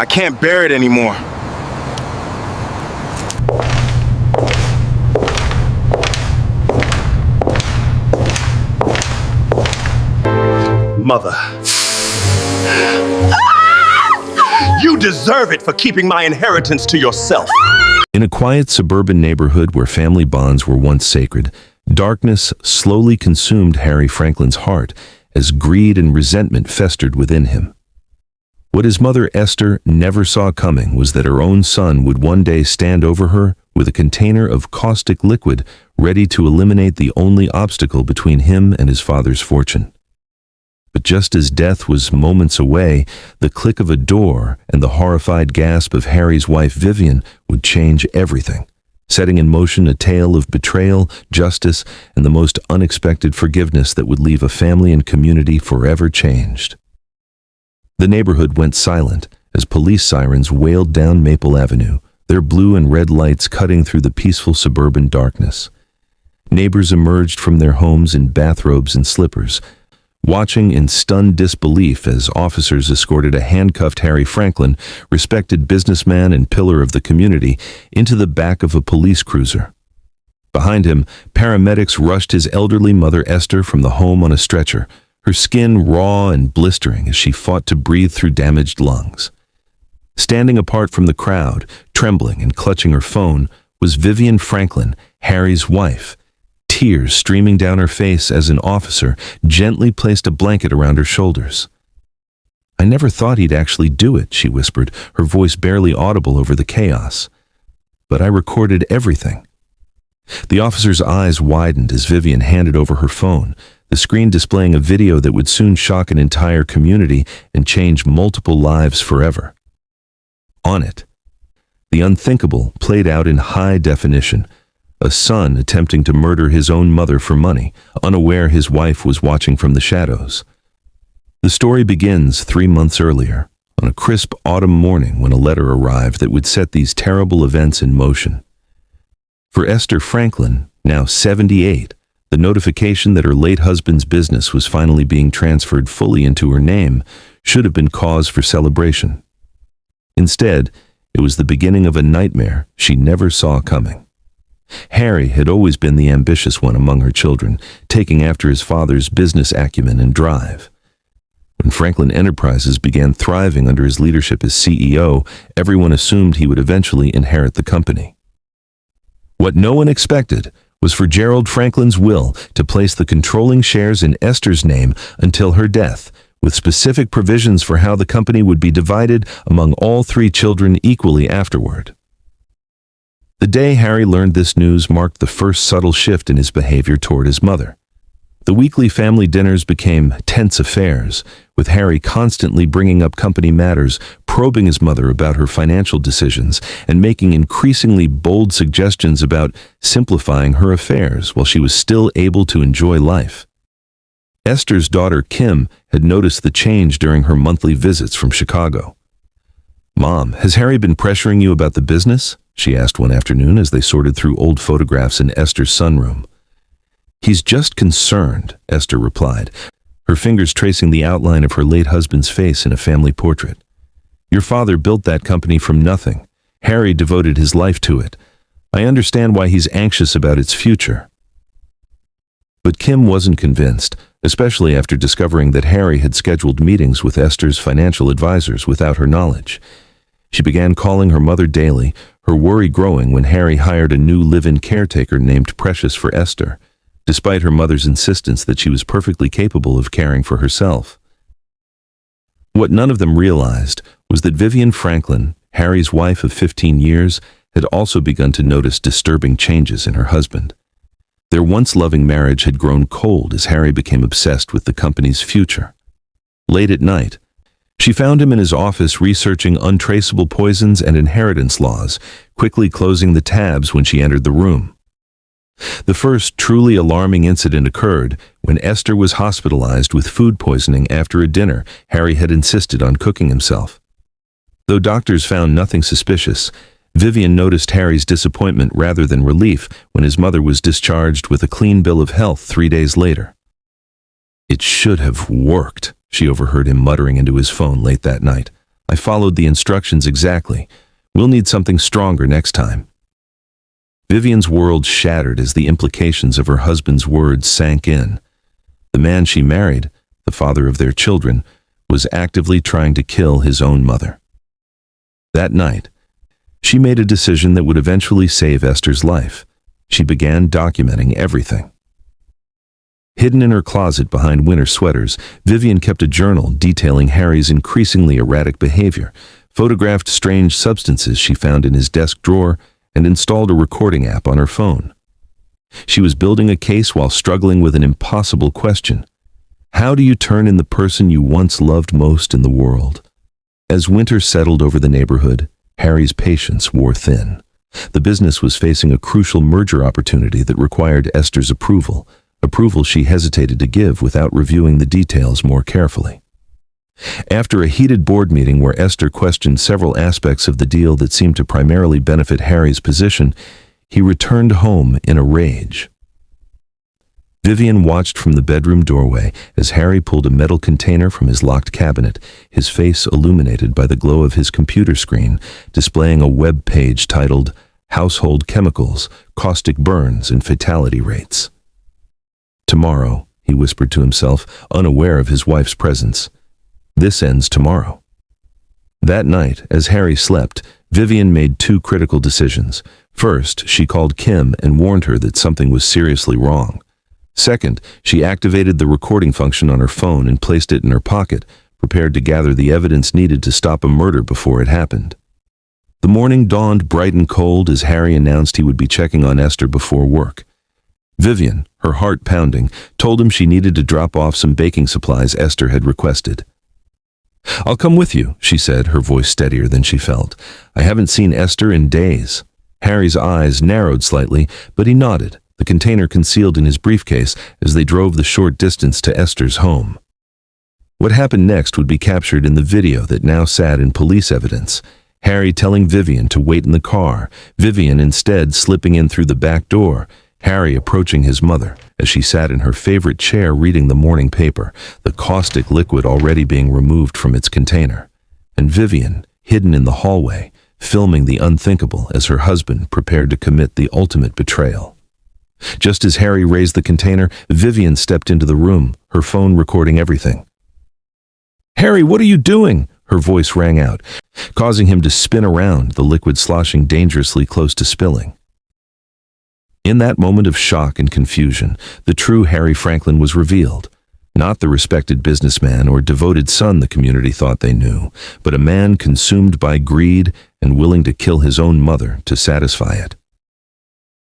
I can't bear it anymore. Mother. You deserve it for keeping my inheritance to yourself. In a quiet suburban neighborhood where family bonds were once sacred, darkness slowly consumed Harry Franklin's heart as greed and resentment festered within him. What his mother Esther never saw coming was that her own son would one day stand over her with a container of caustic liquid ready to eliminate the only obstacle between him and his father's fortune. But just as death was moments away, the click of a door and the horrified gasp of Harry's wife Vivian would change everything, setting in motion a tale of betrayal, justice, and the most unexpected forgiveness that would leave a family and community forever changed. The neighborhood went silent as police sirens wailed down Maple Avenue, their blue and red lights cutting through the peaceful suburban darkness. Neighbors emerged from their homes in bathrobes and slippers, watching in stunned disbelief as officers escorted a handcuffed Harry Franklin, respected businessman and pillar of the community, into the back of a police cruiser. Behind him, paramedics rushed his elderly mother Esther from the home on a stretcher, her skin raw and blistering as she fought to breathe through damaged lungs. Standing apart from the crowd, trembling and clutching her phone, was Vivian Franklin, Harry's wife, tears streaming down her face as an officer gently placed a blanket around her shoulders. "I never thought he'd actually do it," she whispered, her voice barely audible over the chaos. "But I recorded everything." The officer's eyes widened as Vivian handed over her phone, the screen displaying a video that would soon shock an entire community and change multiple lives forever. On it, the unthinkable played out in high definition. A son attempting to murder his own mother for money, unaware his wife was watching from the shadows. The story begins 3 months earlier, on a crisp autumn morning when a letter arrived that would set these terrible events in motion. For Esther Franklin, now 78, the notification that her late husband's business was finally being transferred fully into her name should have been cause for celebration. Instead, it was the beginning of a nightmare she never saw coming. Harry had always been the ambitious one among her children, taking after his father's business acumen and drive. When Franklin Enterprises began thriving under his leadership as CEO, everyone assumed he would eventually inherit the company. What no one expected was for Gerald Franklin's will to place the controlling shares in Esther's name until her death, with specific provisions for how the company would be divided among all 3 children equally afterward. The day Harry learned this news marked the first subtle shift in his behavior toward his mother. The weekly family dinners became tense affairs, with Harry constantly bringing up company matters, probing his mother about her financial decisions, and making increasingly bold suggestions about simplifying her affairs while she was still able to enjoy life. Esther's daughter Kim had noticed the change during her monthly visits from Chicago. "Mom, has Harry been pressuring you about the business?" she asked one afternoon as they sorted through old photographs in Esther's sunroom. "He's just concerned," Esther replied, her fingers tracing the outline of her late husband's face in a family portrait. "Your father built that company from nothing. Harry devoted his life to it. I understand why he's anxious about its future." But Kim wasn't convinced, especially after discovering that Harry had scheduled meetings with Esther's financial advisors without her knowledge. She began calling her mother daily, her worry growing when Harry hired a new live-in caretaker named Precious for Esther, despite her mother's insistence that she was perfectly capable of caring for herself. What none of them realized was that Vivian Franklin, Harry's wife of 15 years, had also begun to notice disturbing changes in her husband. Their once loving marriage had grown cold as Harry became obsessed with the company's future. Late at night, she found him in his office researching untraceable poisons and inheritance laws, quickly closing the tabs when she entered the room. The first truly alarming incident occurred when Esther was hospitalized with food poisoning after a dinner Harry had insisted on cooking himself. Though doctors found nothing suspicious, Vivian noticed Harry's disappointment rather than relief when his mother was discharged with a clean bill of health 3 days later. "It should have worked," she overheard him muttering into his phone late that night. I followed the instructions exactly. We'll need something stronger next time." Vivian's world shattered as the implications of her husband's words sank in. The man she married, the father of their children, was actively trying to kill his own mother. That night, she made a decision that would eventually save Esther's life. She began documenting everything. Hidden in her closet behind winter sweaters, Vivian kept a journal detailing Harry's increasingly erratic behavior, photographed strange substances she found in his desk drawer, and installed a recording app on her phone. She was building a case while struggling with an impossible question. How do you turn in the person you once loved most in the world? As winter settled over the neighborhood, Harry's patience wore thin. The business was facing a crucial merger opportunity that required Esther's approval she hesitated to give without reviewing the details more carefully. After a heated board meeting where Esther questioned several aspects of the deal that seemed to primarily benefit Harry's position, he returned home in a rage. Vivian watched from the bedroom doorway as Harry pulled a metal container from his locked cabinet, his face illuminated by the glow of his computer screen, displaying a web page titled "Household Chemicals, Caustic Burns and Fatality Rates." "Tomorrow," he whispered to himself, unaware of his wife's presence. "This ends tomorrow." That night, as Harry slept, Vivian made two critical decisions. First, she called Kim and warned her that something was seriously wrong. Second, she activated the recording function on her phone and placed it in her pocket, prepared to gather the evidence needed to stop a murder before it happened. The morning dawned bright and cold as Harry announced he would be checking on Esther before work. Vivian, her heart pounding, told him she needed to drop off some baking supplies Esther had requested. "I'll come with you," she said, her voice steadier than she felt. "I haven't seen Esther in days." Harry's eyes narrowed slightly, but he nodded, the container concealed in his briefcase as they drove the short distance to Esther's home. What happened next would be captured in the video that now sat in police evidence. Harry telling Vivian to wait in the car, Vivian instead slipping in through the back door, Harry approaching his mother as she sat in her favorite chair reading the morning paper, the caustic liquid already being removed from its container, and Vivian, hidden in the hallway, filming the unthinkable as her husband prepared to commit the ultimate betrayal. Just as Harry raised the container, Vivian stepped into the room, her phone recording everything. "Harry, what are you doing?" her voice rang out, causing him to spin around, the liquid sloshing dangerously close to spilling. In that moment of shock and confusion, the true Harry Franklin was revealed. Not the respected businessman or devoted son the community thought they knew, but a man consumed by greed and willing to kill his own mother to satisfy it.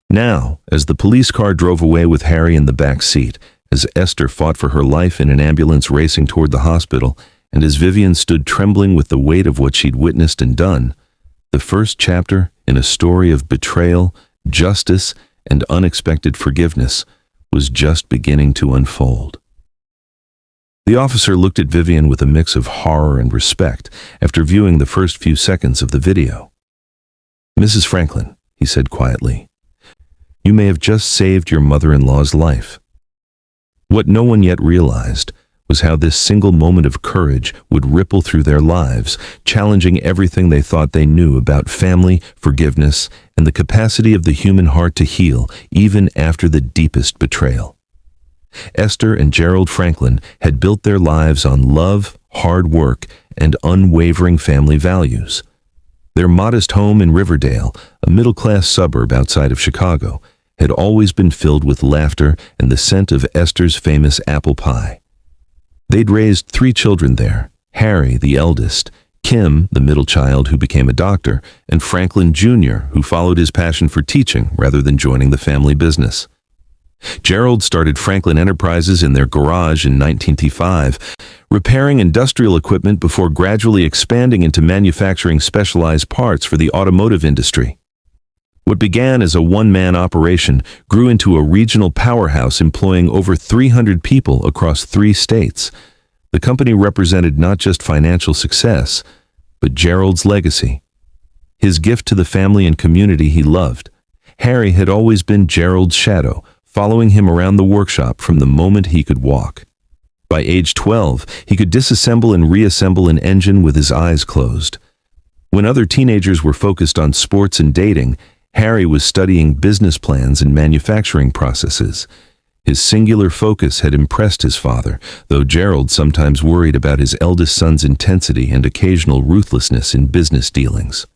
Now, as the police car drove away with Harry in the back seat, as Esther fought for her life in an ambulance racing toward the hospital, and as Vivian stood trembling with the weight of what she'd witnessed and done, the first chapter in a story of betrayal, justice, and unexpected forgiveness was just beginning to unfold. The officer looked at Vivian with a mix of horror and respect after viewing the first few seconds of the video. "Mrs. Franklin," he said quietly, "you may have just saved your mother-in-law's life." What no one yet realized was how this single moment of courage would ripple through their lives, challenging everything they thought they knew about family, forgiveness, and the capacity of the human heart to heal even after the deepest betrayal. Esther and Gerald Franklin had built their lives on love, hard work, and unwavering family values. Their modest home in Riverdale, a middle-class suburb outside of Chicago, had always been filled with laughter and the scent of Esther's famous apple pie. They'd raised 3 children there, Harry, the eldest, Kim, the middle child who became a doctor, and Franklin Jr., who followed his passion for teaching rather than joining the family business. Gerald started Franklin Enterprises in their garage in 1955, repairing industrial equipment before gradually expanding into manufacturing specialized parts for the automotive industry. What began as a one-man operation grew into a regional powerhouse employing over 300 people across 3 states. The company represented not just financial success, but Gerald's legacy. His gift to the family and community he loved. Harry had always been Gerald's shadow, following him around the workshop from the moment he could walk. By age 12, he could disassemble and reassemble an engine with his eyes closed. When other teenagers were focused on sports and dating, Harry was studying business plans and manufacturing processes. His singular focus had impressed his father, though Gerald sometimes worried about his eldest son's intensity and occasional ruthlessness in business dealings.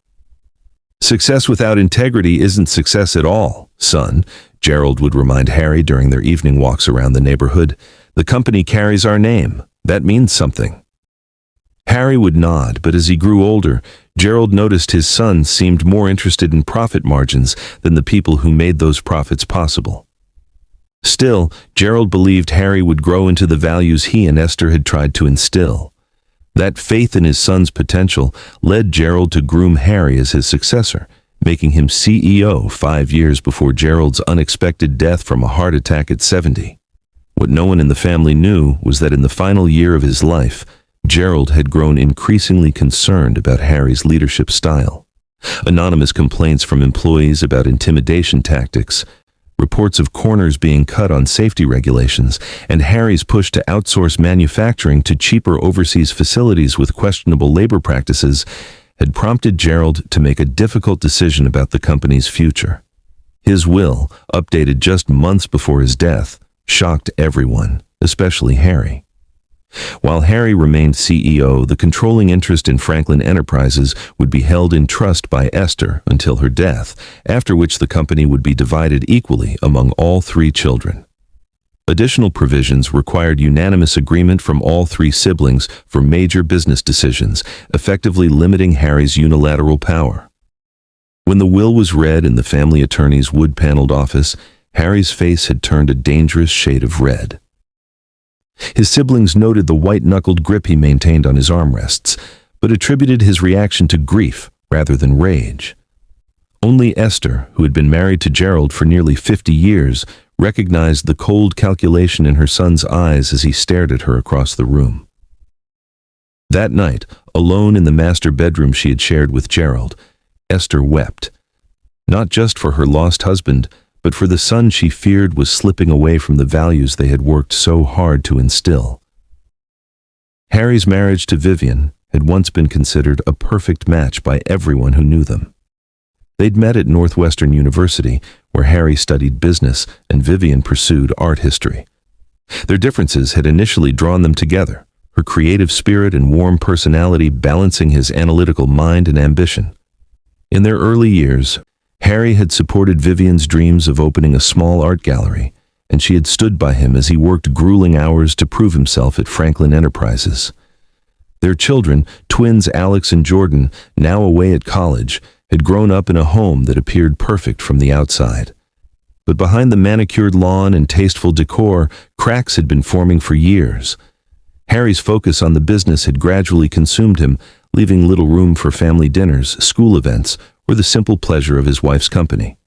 "Success without integrity isn't success at all, son," Gerald would remind Harry during their evening walks around the neighborhood. "The company carries our name. That means something." Harry would nod, but as he grew older, Gerald noticed his son seemed more interested in profit margins than the people who made those profits possible. Still, Gerald believed Harry would grow into the values he and Esther had tried to instill. That faith in his son's potential led Gerald to groom Harry as his successor, making him CEO 5 years before Gerald's unexpected death from a heart attack at 70. What no one in the family knew was that in the final year of his life, Gerald had grown increasingly concerned about Harry's leadership style. Anonymous complaints from employees about intimidation tactics, reports of corners being cut on safety regulations, and Harry's push to outsource manufacturing to cheaper overseas facilities with questionable labor practices had prompted Gerald to make a difficult decision about the company's future. His will, updated just months before his death, shocked everyone, especially Harry. While Harry remained CEO, the controlling interest in Franklin Enterprises would be held in trust by Esther until her death, after which the company would be divided equally among all 3 children. Additional provisions required unanimous agreement from all 3 siblings for major business decisions, effectively limiting Harry's unilateral power. When the will was read in the family attorney's wood-paneled office, Harry's face had turned a dangerous shade of red. His siblings noted the white-knuckled grip he maintained on his armrests, but attributed his reaction to grief rather than rage. Only Esther, who had been married to Gerald for nearly 50 years, recognized the cold calculation in her son's eyes as he stared at her across the room. That night, alone in the master bedroom she had shared with Gerald, Esther wept, not just for her lost husband, but for the son she feared was slipping away from the values they had worked so hard to instill. Harry's marriage to Vivian had once been considered a perfect match by everyone who knew them. They'd met at Northwestern University, where Harry studied business and Vivian pursued art history. Their differences had initially drawn them together, her creative spirit and warm personality balancing his analytical mind and ambition. In their early years, Harry had supported Vivian's dreams of opening a small art gallery, and she had stood by him as he worked grueling hours to prove himself at Franklin Enterprises. Their children, twins Alex and Jordan, now away at college, had grown up in a home that appeared perfect from the outside. But behind the manicured lawn and tasteful decor, cracks had been forming for years. Harry's focus on the business had gradually consumed him, leaving little room for family dinners, school events, or the simple pleasure of his wife's company.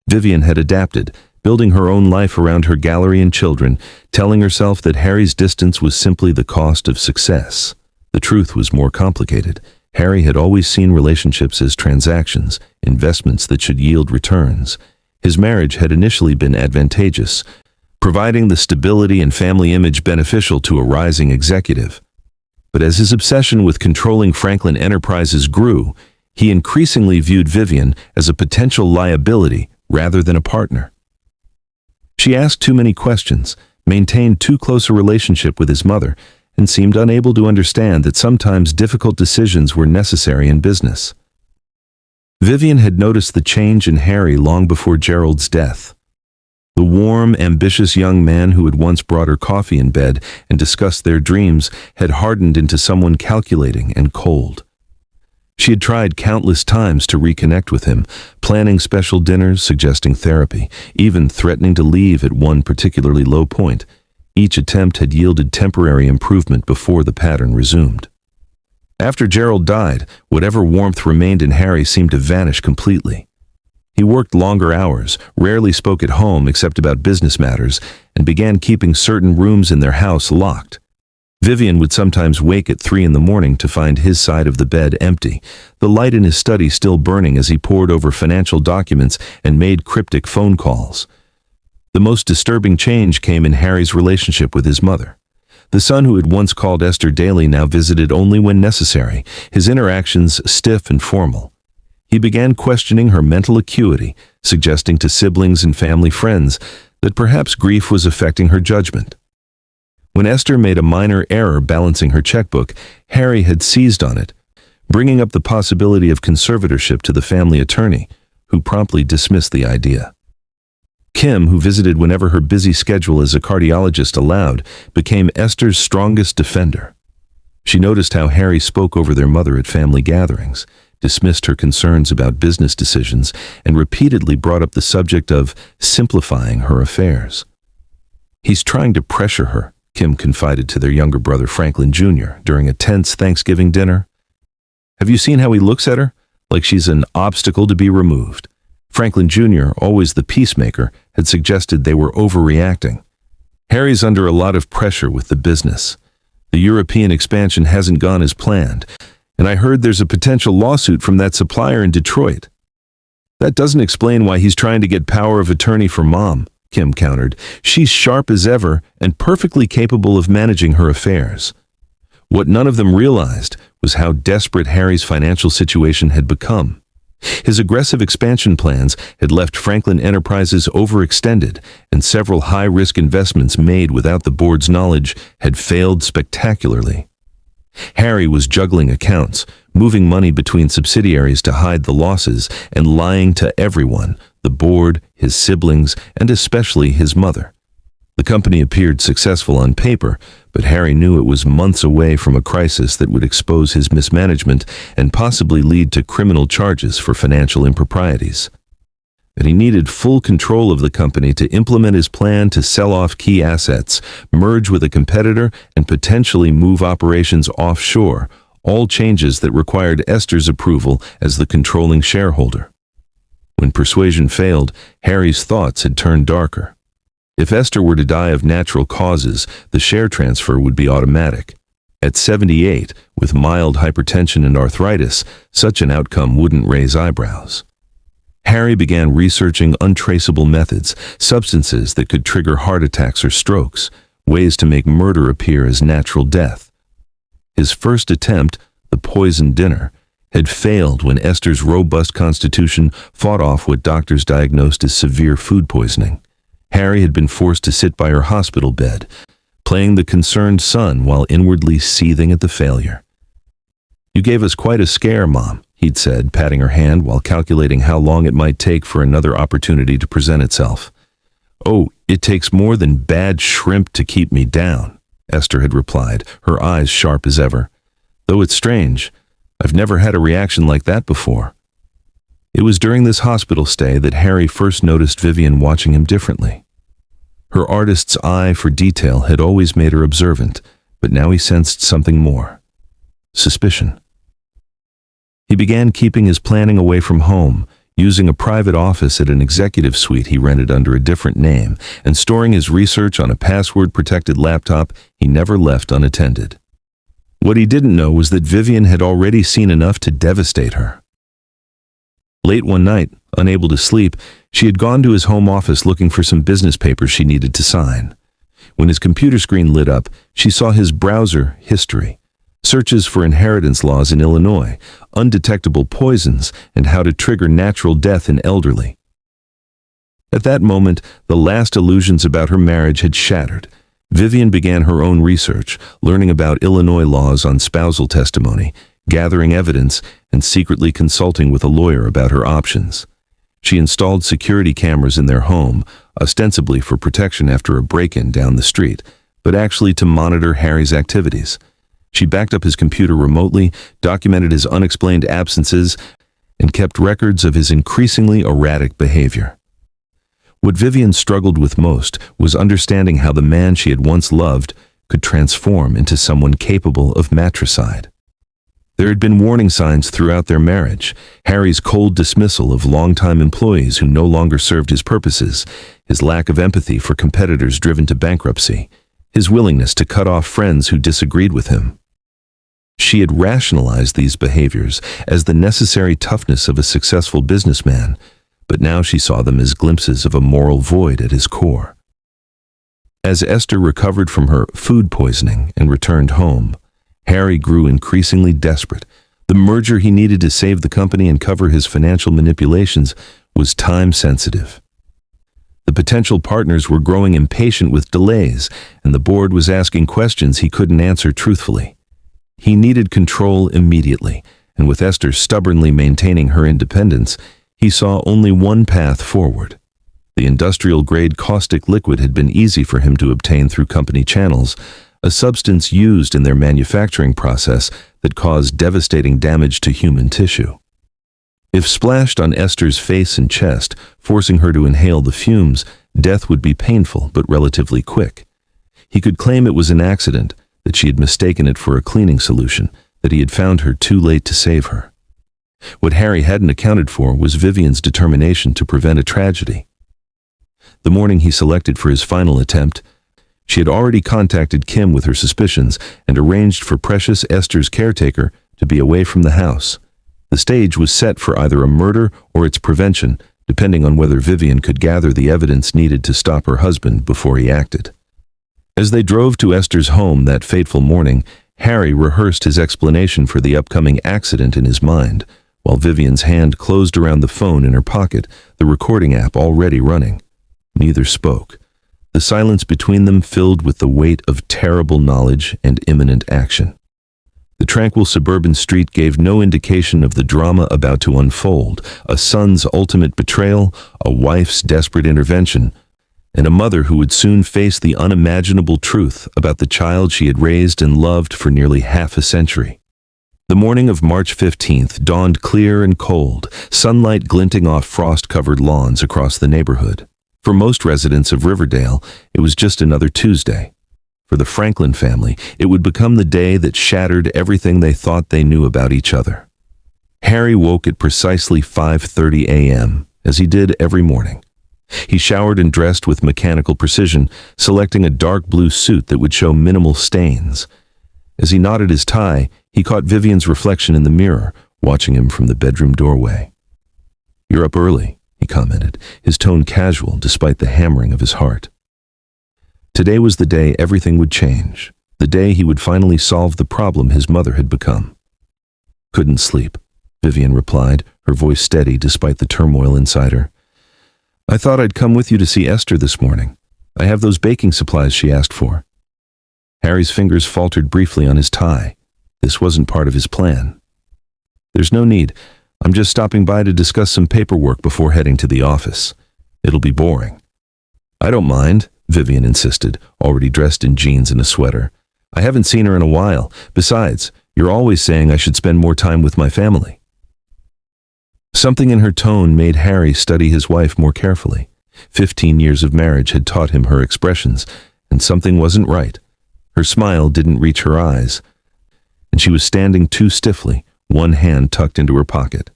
Vivian had adapted, building her own life around her gallery and children, telling herself that Harry's distance was simply the cost of success. The truth was more complicated. Harry had always seen relationships as transactions, investments that should yield returns. His marriage had initially been advantageous, providing the stability and family image beneficial to a rising executive. But as his obsession with controlling Franklin Enterprises grew, he increasingly viewed Vivian as a potential liability rather than a partner. She asked too many questions, maintained too close a relationship with his mother, and seemed unable to understand that sometimes difficult decisions were necessary in business. Vivian had noticed the change in Harry long before Gerald's death. The warm, ambitious young man who had once brought her coffee in bed and discussed their dreams had hardened into someone calculating and cold. She had tried countless times to reconnect with him, planning special dinners, suggesting therapy, even threatening to leave at one particularly low point. Each attempt had yielded temporary improvement before the pattern resumed. After Gerald died, whatever warmth remained in Harry seemed to vanish completely. He worked longer hours, rarely spoke at home except about business matters, and began keeping certain rooms in their house locked. Vivian would sometimes wake at 3 a.m. to find his side of the bed empty, the light in his study still burning as he pored over financial documents and made cryptic phone calls. The most disturbing change came in Harry's relationship with his mother. The son who had once called Esther daily now visited only when necessary, his interactions stiff and formal. He began questioning her mental acuity, suggesting to siblings and family friends that perhaps grief was affecting her judgment. When Esther made a minor error balancing her checkbook, Harry had seized on it, bringing up the possibility of conservatorship to the family attorney, who promptly dismissed the idea. Kim, who visited whenever her busy schedule as a cardiologist allowed, became Esther's strongest defender. She noticed how Harry spoke over their mother at family gatherings, dismissed her concerns about business decisions, and repeatedly brought up the subject of simplifying her affairs. "He's trying to pressure her," Kim confided to their younger brother Franklin Jr. during a tense Thanksgiving dinner. "Have you seen how he looks at her? Like she's an obstacle to be removed." Franklin Jr., always the peacemaker, had suggested they were overreacting. "Harry's under a lot of pressure with the business. The European expansion hasn't gone as planned, and I heard there's a potential lawsuit from that supplier in Detroit." "That doesn't explain why he's trying to get power of attorney for Mom," Kim countered. "She's sharp as ever and perfectly capable of managing her affairs." What none of them realized was how desperate Harry's financial situation had become. His aggressive expansion plans had left Franklin Enterprises overextended, and several high-risk investments made without the board's knowledge had failed spectacularly. Harry was juggling accounts, moving money between subsidiaries to hide the losses, and lying to everyone, the board, his siblings, and especially his mother. The company appeared successful on paper, but Harry knew it was months away from a crisis that would expose his mismanagement and possibly lead to criminal charges for financial improprieties. And he needed full control of the company to implement his plan to sell off key assets, merge with a competitor, and potentially move operations offshore, all changes that required Esther's approval as the controlling shareholder. When persuasion failed, Harry's thoughts had turned darker. If Esther were to die of natural causes, the share transfer would be automatic. At 78, with mild hypertension and arthritis, such an outcome wouldn't raise eyebrows. Harry began researching untraceable methods, substances that could trigger heart attacks or strokes, ways to make murder appear as natural death. His first attempt, the poisoned dinner, had failed when Esther's robust constitution fought off what doctors diagnosed as severe food poisoning. Harry had been forced to sit by her hospital bed, playing the concerned son while inwardly seething at the failure. "You gave us quite a scare, Mom," he'd said, patting her hand while calculating how long it might take for another opportunity to present itself. "Oh, it takes more than bad shrimp to keep me down," Esther had replied, her eyes sharp as ever. "Though it's strange, I've never had a reaction like that before." It was during this hospital stay that Harry first noticed Vivian watching him differently. Her artist's eye for detail had always made her observant, but now he sensed something more: suspicion. He began keeping his planning away from home, using a private office at an executive suite he rented under a different name, and storing his research on a password-protected laptop he never left unattended. What he didn't know was that Vivian had already seen enough to devastate her. Late one night, unable to sleep, she had gone to his home office looking for some business papers she needed to sign. When his computer screen lit up, she saw his browser history, searches for inheritance laws in Illinois, undetectable poisons, and how to trigger natural death in elderly. At that moment, the last illusions about her marriage had shattered. Vivian began her own research, learning about Illinois laws on spousal testimony, gathering evidence, and secretly consulting with a lawyer about her options. She installed security cameras in their home, ostensibly for protection after a break-in down the street, but actually to monitor Harry's activities. She backed up his computer remotely, documented his unexplained absences, and kept records of his increasingly erratic behavior. What Vivian struggled with most was understanding how the man she had once loved could transform into someone capable of matricide. There had been warning signs throughout their marriage: Harry's cold dismissal of longtime employees who no longer served his purposes, his lack of empathy for competitors driven to bankruptcy, his willingness to cut off friends who disagreed with him. She had rationalized these behaviors as the necessary toughness of a successful businessman, but now she saw them as glimpses of a moral void at his core. As Esther recovered from her food poisoning and returned home, Harry grew increasingly desperate. The merger he needed to save the company and cover his financial manipulations was time-sensitive. The potential partners were growing impatient with delays, and the board was asking questions he couldn't answer truthfully. He needed control immediately, and with Esther stubbornly maintaining her independence, he saw only one path forward. The industrial-grade caustic liquid had been easy for him to obtain through company channels, a substance used in their manufacturing process that caused devastating damage to human tissue. If splashed on Esther's face and chest, forcing her to inhale the fumes, death would be painful but relatively quick. He could claim it was an accident, that she had mistaken it for a cleaning solution, that he had found her too late to save her. What Harry hadn't accounted for was Vivian's determination to prevent a tragedy. The morning he selected for his final attempt, she had already contacted Kim with her suspicions and arranged for precious Esther's caretaker to be away from the house. The stage was set for either a murder or its prevention, depending on whether Vivian could gather the evidence needed to stop her husband before he acted. As they drove to Esther's home that fateful morning, Harry rehearsed his explanation for the upcoming accident in his mind, while Vivian's hand closed around the phone in her pocket, the recording app already running. Neither spoke. The silence between them filled with the weight of terrible knowledge and imminent action. The tranquil suburban street gave no indication of the drama about to unfold, a son's ultimate betrayal, a wife's desperate intervention, and a mother who would soon face the unimaginable truth about the child she had raised and loved for nearly half a century. The morning of March 15th dawned clear and cold, sunlight glinting off frost-covered lawns across the neighborhood. For most residents of Riverdale, it was just another Tuesday. For the Franklin family, it would become the day that shattered everything they thought they knew about each other. Harry woke at precisely 5:30 a.m., as he did every morning. He showered and dressed with mechanical precision, selecting a dark blue suit that would show minimal stains. As he knotted his tie, he caught Vivian's reflection in the mirror, watching him from the bedroom doorway. "You're up early," he commented, his tone casual despite the hammering of his heart. Today was the day everything would change, the day he would finally solve the problem his mother had become. "Couldn't sleep," Vivian replied, her voice steady despite the turmoil inside her. "I thought I'd come with you to see Esther this morning. I have those baking supplies she asked for." Harry's fingers faltered briefly on his tie. This wasn't part of his plan. "There's no need. I'm just stopping by to discuss some paperwork before heading to the office. It'll be boring." "I don't mind," Vivian insisted, already dressed in jeans and a sweater. "I haven't seen her in a while. Besides, you're always saying I should spend more time with my family." Something in her tone made Harry study his wife more carefully. 15 years of marriage had taught him her expressions, and something wasn't right. Her smile didn't reach her eyes, and she was standing too stiffly, one hand tucked into her pocket.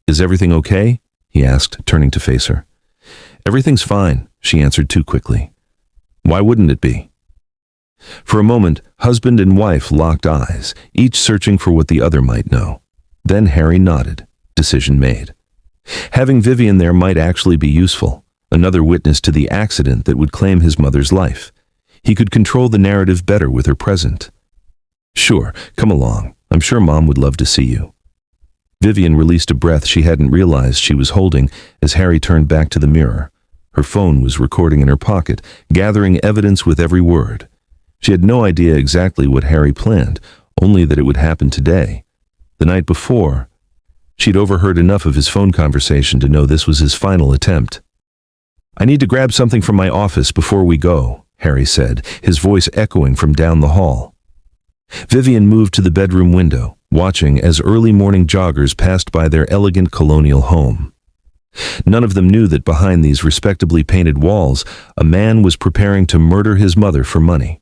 "Is everything okay?" he asked, turning to face her. "Everything's fine," she answered too quickly. "Why wouldn't it be?" For a moment, husband and wife locked eyes, each searching for what the other might know. Then Harry nodded. Decision made. Having Vivian there might actually be useful, another witness to the accident that would claim his mother's life. He could control the narrative better with her present. "Sure, come along. I'm sure Mom would love to see you." Vivian released a breath she hadn't realized she was holding as Harry turned back to the mirror. Her phone was recording in her pocket, gathering evidence with every word. She had no idea exactly what Harry planned, only that it would happen today. The night before, she'd overheard enough of his phone conversation to know this was his final attempt. "I need to grab something from my office before we go," Harry said, his voice echoing from down the hall. Vivian moved to the bedroom window, watching as early morning joggers passed by their elegant colonial home. None of them knew that behind these respectably painted walls, a man was preparing to murder his mother for money.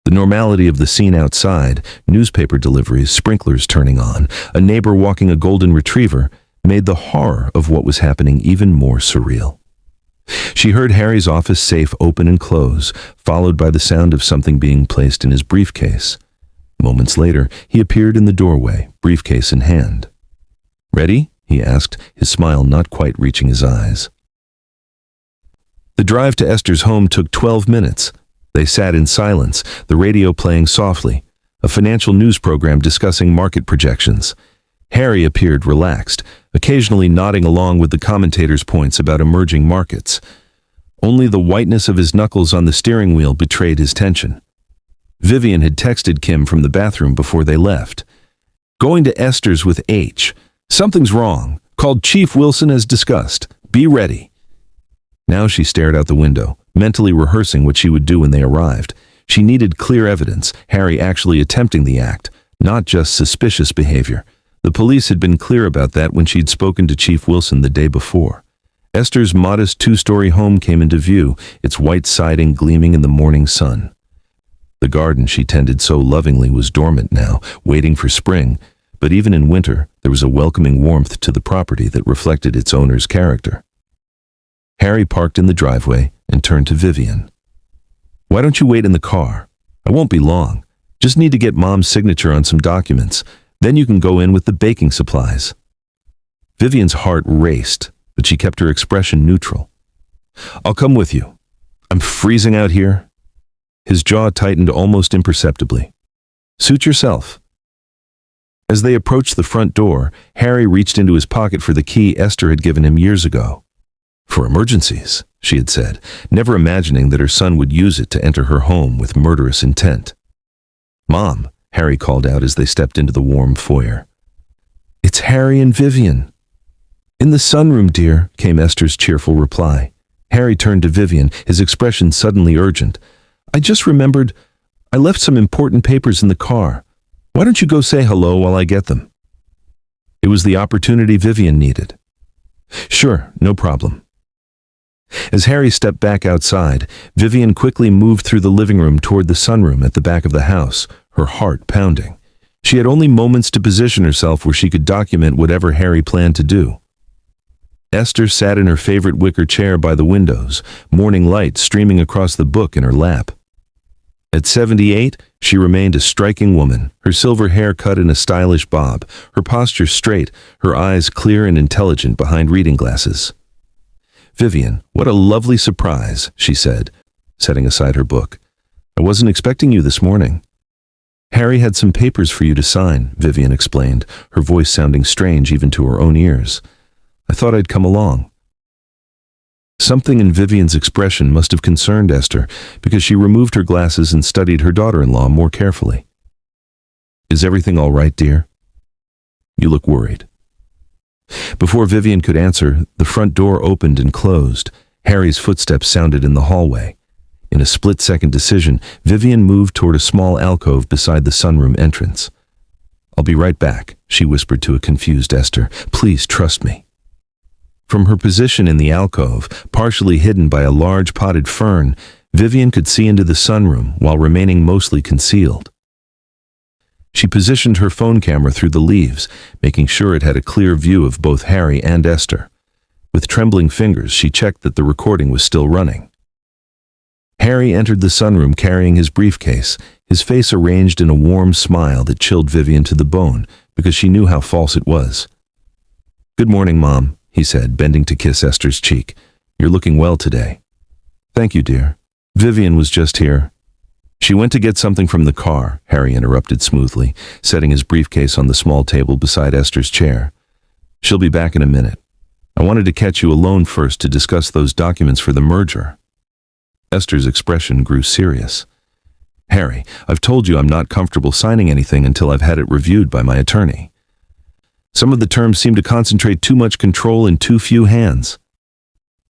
The normality of the scene outside, newspaper deliveries, sprinklers turning on, a neighbor walking a golden retriever, made the horror of what was happening even more surreal. She heard Harry's office safe open and close, followed by the sound of something being placed in his briefcase. Moments later, he appeared in the doorway, briefcase in hand. "Ready?" he asked, his smile not quite reaching his eyes. The drive to Esther's home took 12 minutes. They sat in silence, the radio playing softly, a financial news program discussing market projections. Harry appeared relaxed, occasionally nodding along with the commentators' points about emerging markets. Only the whiteness of his knuckles on the steering wheel betrayed his tension. Vivian had texted Kim from the bathroom before they left. "Going to Esther's with H. Something's wrong. Called Chief Wilson as discussed. Be ready." Now she stared out the window, mentally rehearsing what she would do when they arrived. She needed clear evidence, Harry actually attempting the act, not just suspicious behavior. The police had been clear about that when she'd spoken to Chief Wilson the day before. Esther's modest two-story home came into view, its white siding gleaming in the morning sun. The garden she tended so lovingly was dormant now, waiting for spring, but even in winter, there was a welcoming warmth to the property that reflected its owner's character. Harry parked in the driveway and turned to Vivian. "Why don't you wait in the car? I won't be long. Just need to get Mom's signature on some documents. Then you can go in with the baking supplies." Vivian's heart raced, but she kept her expression neutral. "I'll come with you. I'm freezing out here." His jaw tightened almost imperceptibly. "Suit yourself." As they approached the front door, Harry reached into his pocket for the key Esther had given him years ago. "For emergencies," she had said, never imagining that her son would use it to enter her home with murderous intent. "Mom," Harry called out as they stepped into the warm foyer. "It's Harry and Vivian." "In the sunroom, dear," came Esther's cheerful reply. Harry turned to Vivian, his expression suddenly urgent. "I just remembered, I left some important papers in the car. Why don't you go say hello while I get them?" It was the opportunity Vivian needed. "Sure, no problem." As Harry stepped back outside, Vivian quickly moved through the living room toward the sunroom at the back of the house, her heart pounding. She had only moments to position herself where she could document whatever Harry planned to do. Esther sat in her favorite wicker chair by the windows, morning light streaming across the book in her lap. At 78, she remained a striking woman, her silver hair cut in a stylish bob, her posture straight, her eyes clear and intelligent behind reading glasses. "Vivian, what a lovely surprise," she said, setting aside her book. "I wasn't expecting you this morning." "Harry had some papers for you to sign," Vivian explained, her voice sounding strange even to her own ears. "I thought I'd come along." Something in Vivian's expression must have concerned Esther, because she removed her glasses and studied her daughter-in-law more carefully. "Is everything all right, dear? You look worried." Before Vivian could answer, the front door opened and closed. Harry's footsteps sounded in the hallway. In a split-second decision, Vivian moved toward a small alcove beside the sunroom entrance. "I'll be right back," she whispered to a confused Esther. "Please trust me." From her position in the alcove, partially hidden by a large potted fern, Vivian could see into the sunroom while remaining mostly concealed. She positioned her phone camera through the leaves, making sure it had a clear view of both Harry and Esther. With trembling fingers, she checked that the recording was still running. Harry entered the sunroom carrying his briefcase, his face arranged in a warm smile that chilled Vivian to the bone, because she knew how false it was. "Good morning, Mom," he said, bending to kiss Esther's cheek. "You're looking well today." "Thank you, dear. Vivian was just here." "She went to get something from the car," Harry interrupted smoothly, setting his briefcase on the small table beside Esther's chair. "She'll be back in a minute. I wanted to catch you alone first to discuss those documents for the merger." Esther's expression grew serious. "Harry, I've told you I'm not comfortable signing anything until I've had it reviewed by my attorney. Some of the terms seem to concentrate too much control in too few hands."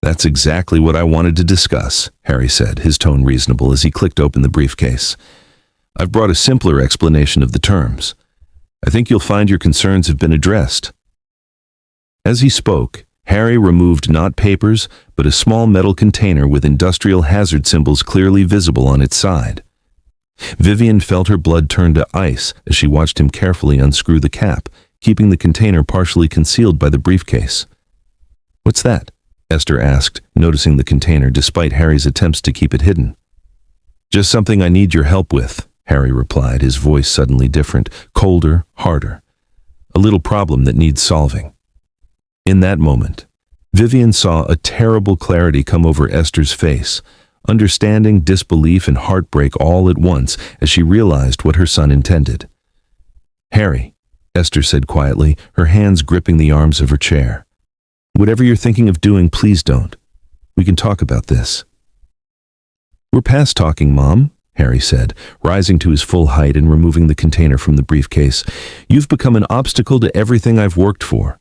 "That's exactly what I wanted to discuss," Harry said, his tone reasonable as he clicked open the briefcase. "I've brought a simpler explanation of the terms. I think you'll find your concerns have been addressed." As he spoke, Harry removed not papers, but a small metal container with industrial hazard symbols clearly visible on its side. Vivian felt her blood turn to ice as she watched him carefully unscrew the cap, keeping the container partially concealed by the briefcase. "What's that?" Esther asked, noticing the container despite Harry's attempts to keep it hidden. "Just something I need your help with," Harry replied, his voice suddenly different, colder, harder. "A little problem that needs solving." In that moment, Vivian saw a terrible clarity come over Esther's face, understanding, disbelief, and heartbreak all at once as she realized what her son intended. "Harry," Esther said quietly, her hands gripping the arms of her chair. "Whatever you're thinking of doing, please don't. We can talk about this." "We're past talking, Mom," Harry said, rising to his full height and removing the container from the briefcase. "You've become an obstacle to everything I've worked for.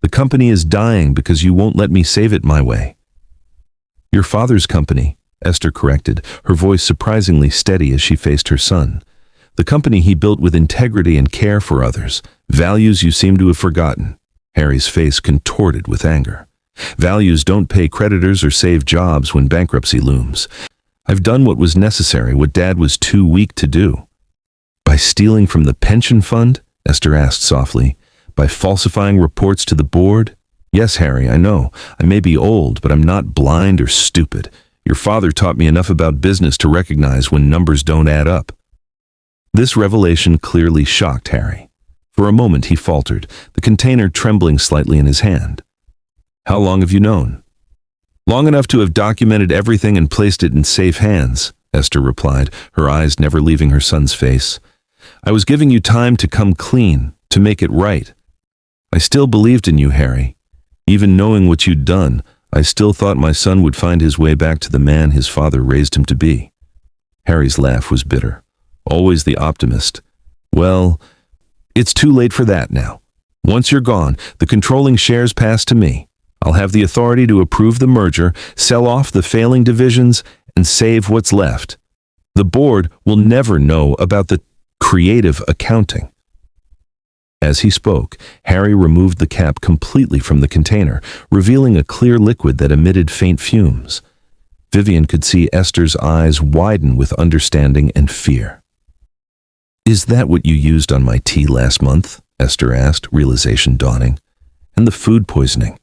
The company is dying because you won't let me save it my way." "Your father's company," Esther corrected, her voice surprisingly steady as she faced her son. "The company he built with integrity and care for others, values you seem to have forgotten." Harry's face contorted with anger. "Values don't pay creditors or save jobs when bankruptcy looms. I've done what was necessary, what Dad was too weak to do." "By stealing from the pension fund?" Esther asked softly. "By falsifying reports to the board?" "Yes, Harry, I know. I may be old, but I'm not blind or stupid. Your father taught me enough about business to recognize when numbers don't add up." This revelation clearly shocked Harry. For a moment he faltered, the container trembling slightly in his hand. "How long have you known?" "Long enough to have documented everything and placed it in safe hands," Esther replied, her eyes never leaving her son's face. "I was giving you time to come clean, to make it right. I still believed in you, Harry. Even knowing what you'd done, I still thought my son would find his way back to the man his father raised him to be." Harry's laugh was bitter. Always the optimist. "Well, it's too late for that now. Once you're gone, the controlling shares pass to me. I'll have the authority to approve the merger, sell off the failing divisions, and save what's left. The board will never know about the creative accounting." As he spoke, Harry removed the cap completely from the container, revealing a clear liquid that emitted faint fumes. Vivian could see Esther's eyes widen with understanding and fear. "Is that what you used on my tea last month?" Esther asked, realization dawning. "And the food poisoning.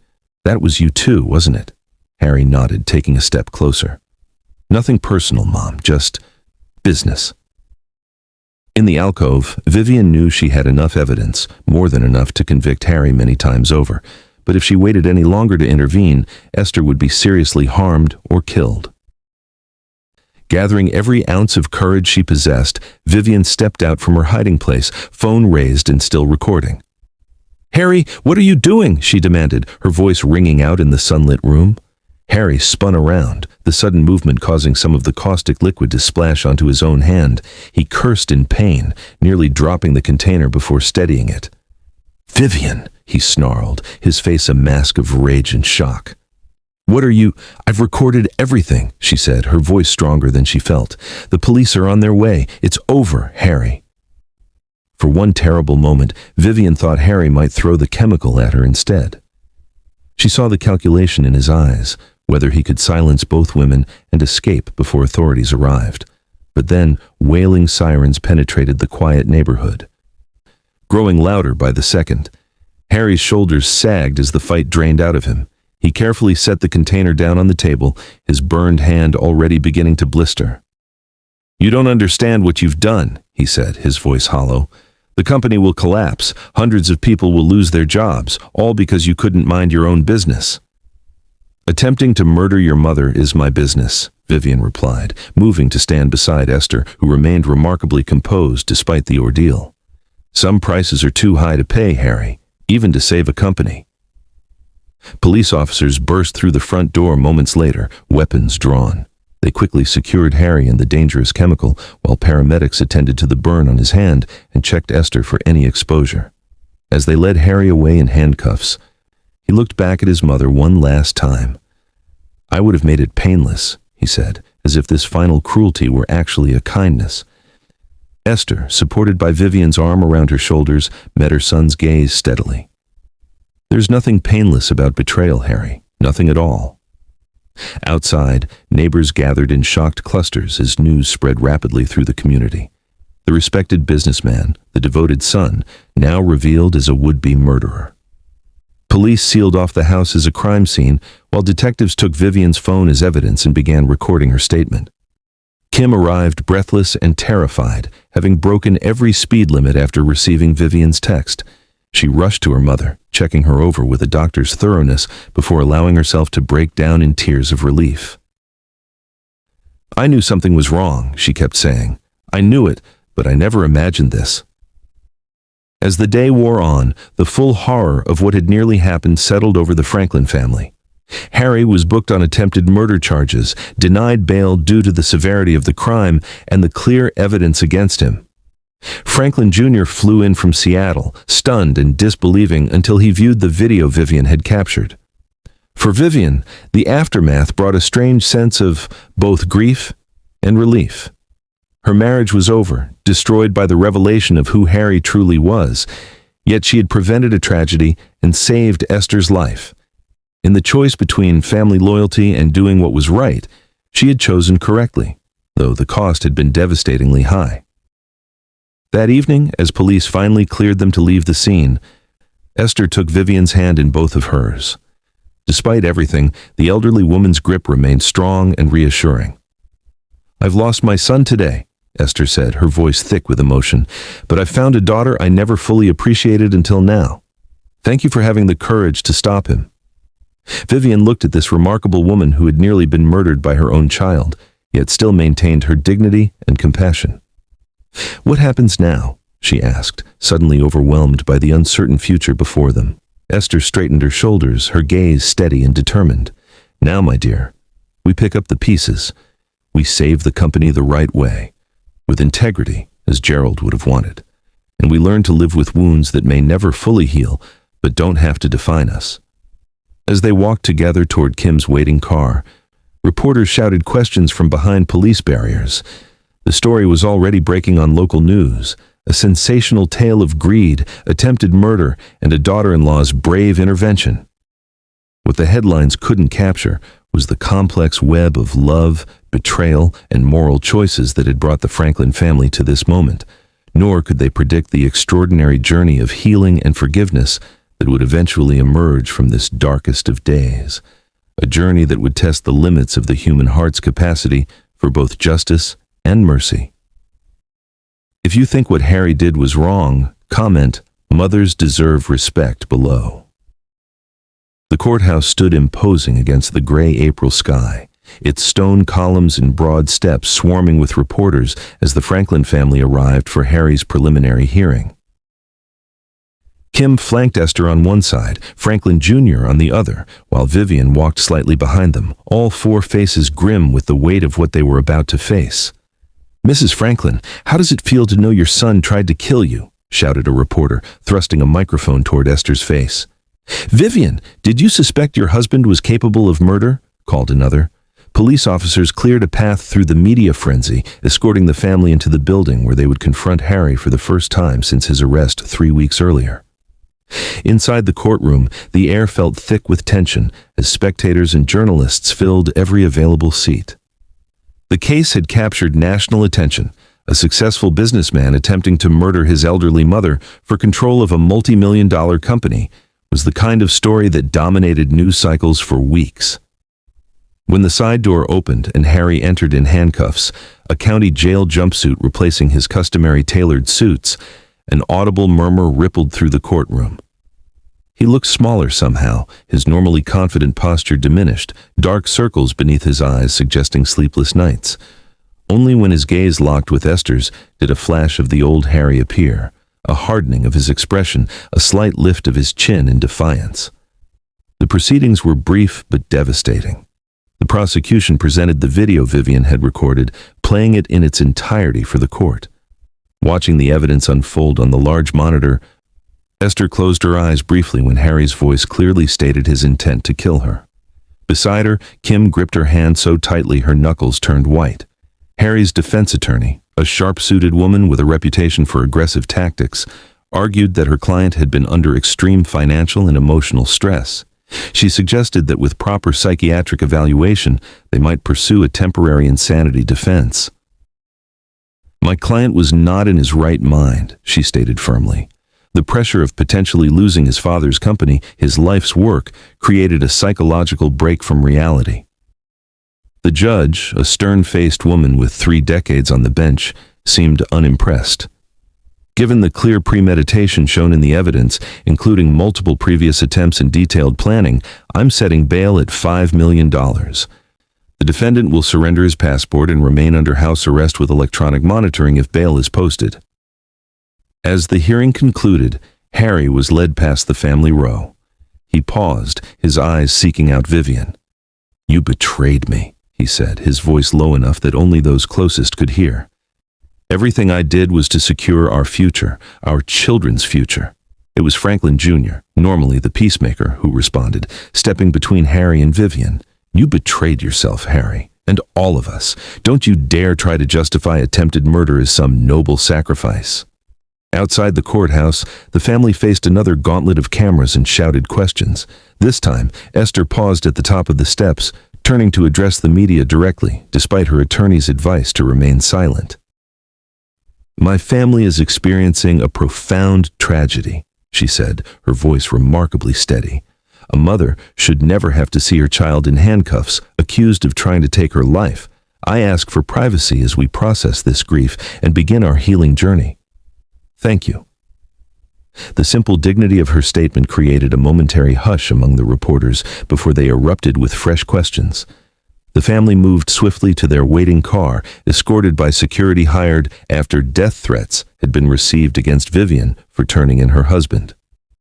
That was you too, wasn't it?" Harry nodded, taking a step closer. "Nothing personal, Mom, just business." In the alcove, Vivian knew she had enough evidence, more than enough to convict Harry many times over. But if she waited any longer to intervene, Esther would be seriously harmed or killed. Gathering every ounce of courage she possessed, Vivian stepped out from her hiding place, phone raised and still recording. "Harry, what are you doing?" she demanded, her voice ringing out in the sunlit room. Harry spun around, the sudden movement causing some of the caustic liquid to splash onto his own hand. He cursed in pain, nearly dropping the container before steadying it. "Vivian," he snarled, his face a mask of rage and shock. "What are you—" "I've recorded everything," she said, her voice stronger than she felt. "The police are on their way. It's over, Harry." For one terrible moment, Vivian thought Harry might throw the chemical at her instead. She saw the calculation in his eyes, whether he could silence both women and escape before authorities arrived. But then, wailing sirens penetrated the quiet neighborhood. Growing louder by the second, Harry's shoulders sagged as the fight drained out of him. He carefully set the container down on the table, his burned hand already beginning to blister. "You don't understand what you've done," he said, his voice hollow. "The company will collapse. Hundreds of people will lose their jobs, all because you couldn't mind your own business." "Attempting to murder your mother is my business," Vivian replied, moving to stand beside Esther, who remained remarkably composed despite the ordeal. "Some prices are too high to pay, Harry, even to save a company." Police officers burst through the front door moments later, weapons drawn. They quickly secured Harry and the dangerous chemical, while paramedics attended to the burn on his hand and checked Esther for any exposure. As they led Harry away in handcuffs, he looked back at his mother one last time. "I would have made it painless," he said, as if this final cruelty were actually a kindness. Esther, supported by Vivian's arm around her shoulders, met her son's gaze steadily. "There's nothing painless about betrayal, Harry. Nothing at all." Outside, neighbors gathered in shocked clusters as news spread rapidly through the community. The respected businessman, the devoted son, now revealed as a would-be murderer. Police sealed off the house as a crime scene, while detectives took Vivian's phone as evidence and began recording her statement. Kim arrived breathless and terrified, having broken every speed limit after receiving Vivian's text. She rushed to her mother, checking her over with a doctor's thoroughness before allowing herself to break down in tears of relief. "I knew something was wrong," she kept saying. "I knew it, but I never imagined this." As the day wore on, the full horror of what had nearly happened settled over the Franklin family. Harry was booked on attempted murder charges, denied bail due to the severity of the crime and the clear evidence against him. Franklin Jr. flew in from Seattle, stunned and disbelieving until he viewed the video Vivian had captured. For Vivian, the aftermath brought a strange sense of both grief and relief. Her marriage was over, destroyed by the revelation of who Harry truly was, yet she had prevented a tragedy and saved Esther's life. In the choice between family loyalty and doing what was right, she had chosen correctly, though the cost had been devastatingly high. That evening, as police finally cleared them to leave the scene, Esther took Vivian's hand in both of hers. Despite everything, the elderly woman's grip remained strong and reassuring. "I've lost my son today," Esther said, her voice thick with emotion, "but I've found a daughter I never fully appreciated until now. Thank you for having the courage to stop him." Vivian looked at this remarkable woman who had nearly been murdered by her own child, yet still maintained her dignity and compassion. "What happens now?" she asked, suddenly overwhelmed by the uncertain future before them. Esther straightened her shoulders, her gaze steady and determined. "Now, my dear, we pick up the pieces. We save the company the right way, with integrity, as Gerald would have wanted. And we learn to live with wounds that may never fully heal, but don't have to define us." As they walked together toward Kim's waiting car, reporters shouted questions from behind police barriers. The story was already breaking on local news, a sensational tale of greed, attempted murder, and a daughter-in-law's brave intervention. What the headlines couldn't capture was the complex web of love, betrayal, and moral choices that had brought the Franklin family to this moment, nor could they predict the extraordinary journey of healing and forgiveness that would eventually emerge from this darkest of days, a journey that would test the limits of the human heart's capacity for both justice and mercy. If you think what Harry did was wrong, comment, "Mothers deserve respect" below. The courthouse stood imposing against the gray April sky, its stone columns and broad steps swarming with reporters as the Franklin family arrived for Harry's preliminary hearing. Kim flanked Esther on one side, Franklin Jr. on the other, while Vivian walked slightly behind them, all four faces grim with the weight of what they were about to face. "Mrs. Franklin, how does it feel to know your son tried to kill you?" shouted a reporter, thrusting a microphone toward Esther's face. "Vivian, did you suspect your husband was capable of murder?" called another. Police officers cleared a path through the media frenzy, escorting the family into the building where they would confront Harry for the first time since his arrest 3 weeks earlier. Inside the courtroom, the air felt thick with tension as spectators and journalists filled every available seat. The case had captured national attention. A successful businessman attempting to murder his elderly mother for control of a multi-million-dollar company was the kind of story that dominated news cycles for weeks. When the side door opened and Harry entered in handcuffs, a county jail jumpsuit replacing his customary tailored suits, an audible murmur rippled through the courtroom. He looked smaller somehow, his normally confident posture diminished, dark circles beneath his eyes suggesting sleepless nights. Only when his gaze locked with Esther's did a flash of the old Harry appear, a hardening of his expression, a slight lift of his chin in defiance. The proceedings were brief but devastating. The prosecution presented the video Vivian had recorded, playing it in its entirety for the court. Watching the evidence unfold on the large monitor, Esther closed her eyes briefly when Harry's voice clearly stated his intent to kill her. Beside her, Kim gripped her hand so tightly her knuckles turned white. Harry's defense attorney, a sharp-suited woman with a reputation for aggressive tactics, argued that her client had been under extreme financial and emotional stress. She suggested that with proper psychiatric evaluation, they might pursue a temporary insanity defense. "My client was not in his right mind," she stated firmly. The pressure of potentially losing his father's company, his life's work, created a psychological break from reality. The judge, a stern-faced woman with 3 decades on the bench, seemed unimpressed. Given the clear premeditation shown in the evidence, including multiple previous attempts and detailed planning, I'm setting bail at $5 million. The defendant will surrender his passport and remain under house arrest with electronic monitoring if bail is posted. As the hearing concluded, Harry was led past the family row. He paused, his eyes seeking out Vivian. "You betrayed me," he said, his voice low enough that only those closest could hear. "Everything I did was to secure our future, our children's future." It was Franklin Jr., normally the peacemaker, who responded, stepping between Harry and Vivian. "You betrayed yourself, Harry, and all of us. Don't you dare try to justify attempted murder as some noble sacrifice." Outside the courthouse, the family faced another gauntlet of cameras and shouted questions. This time, Esther paused at the top of the steps, turning to address the media directly, despite her attorney's advice to remain silent. "My family is experiencing a profound tragedy," she said, her voice remarkably steady. "A mother should never have to see her child in handcuffs, accused of trying to take her life. I ask for privacy as we process this grief and begin our healing journey. Thank you." The simple dignity of her statement created a momentary hush among the reporters before they erupted with fresh questions. The family moved swiftly to their waiting car, escorted by security hired after death threats had been received against Vivian for turning in her husband.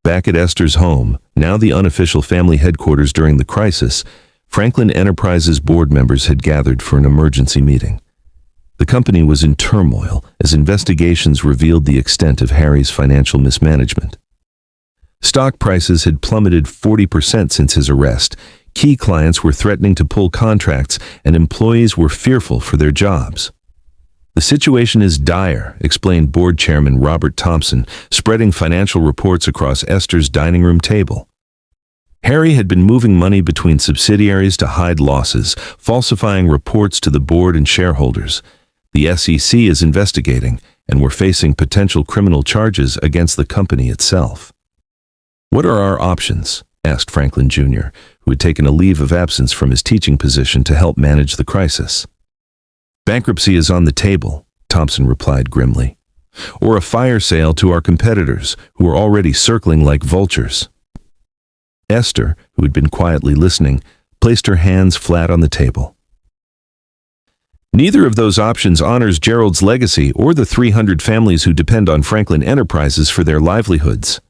Back at Esther's home, now the unofficial family headquarters during the crisis, Franklin Enterprises board members had gathered for an emergency meeting. The company was in turmoil as investigations revealed the extent of Harry's financial mismanagement. Stock prices had plummeted 40% since his arrest. Key clients were threatening to pull contracts, and employees were fearful for their jobs. "The situation is dire," explained board chairman Robert Thompson, spreading financial reports across Esther's dining room table. Harry had been moving money between subsidiaries to hide losses, falsifying reports to the board and shareholders. The SEC is investigating, and we're facing potential criminal charges against the company itself. "What are our options?" asked Franklin Jr., who had taken a leave of absence from his teaching position to help manage the crisis. "Bankruptcy is on the table," Thompson replied grimly. "Or a fire sale to our competitors, who are already circling like vultures." Esther, who had been quietly listening, placed her hands flat on the table. "Neither of those options honors Gerald's legacy or the 300 families who depend on Franklin Enterprises for their livelihoods."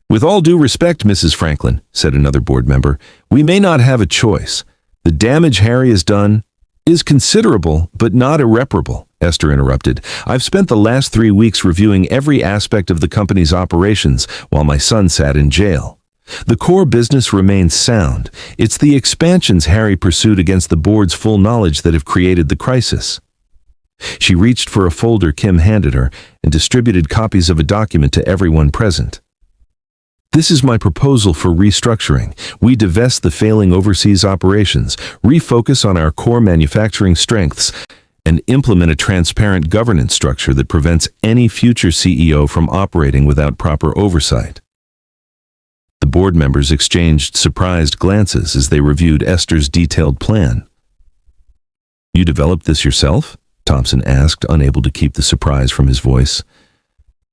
"With all due respect, Mrs. Franklin," said another board member, "we may not have a choice. The damage Harry has done is considerable, but not irreparable," Esther interrupted. "I've spent the last 3 weeks reviewing every aspect of the company's operations while my son sat in jail. The core business remains sound. It's the expansions Harry pursued against the board's full knowledge that have created the crisis." She reached for a folder Kim handed her and distributed copies of a document to everyone present. "This is my proposal for restructuring. We divest the failing overseas operations, refocus on our core manufacturing strengths, and implement a transparent governance structure that prevents any future CEO from operating without proper oversight." The board members exchanged surprised glances as they reviewed Esther's detailed plan. "You developed this yourself?" Thompson asked, unable to keep the surprise from his voice.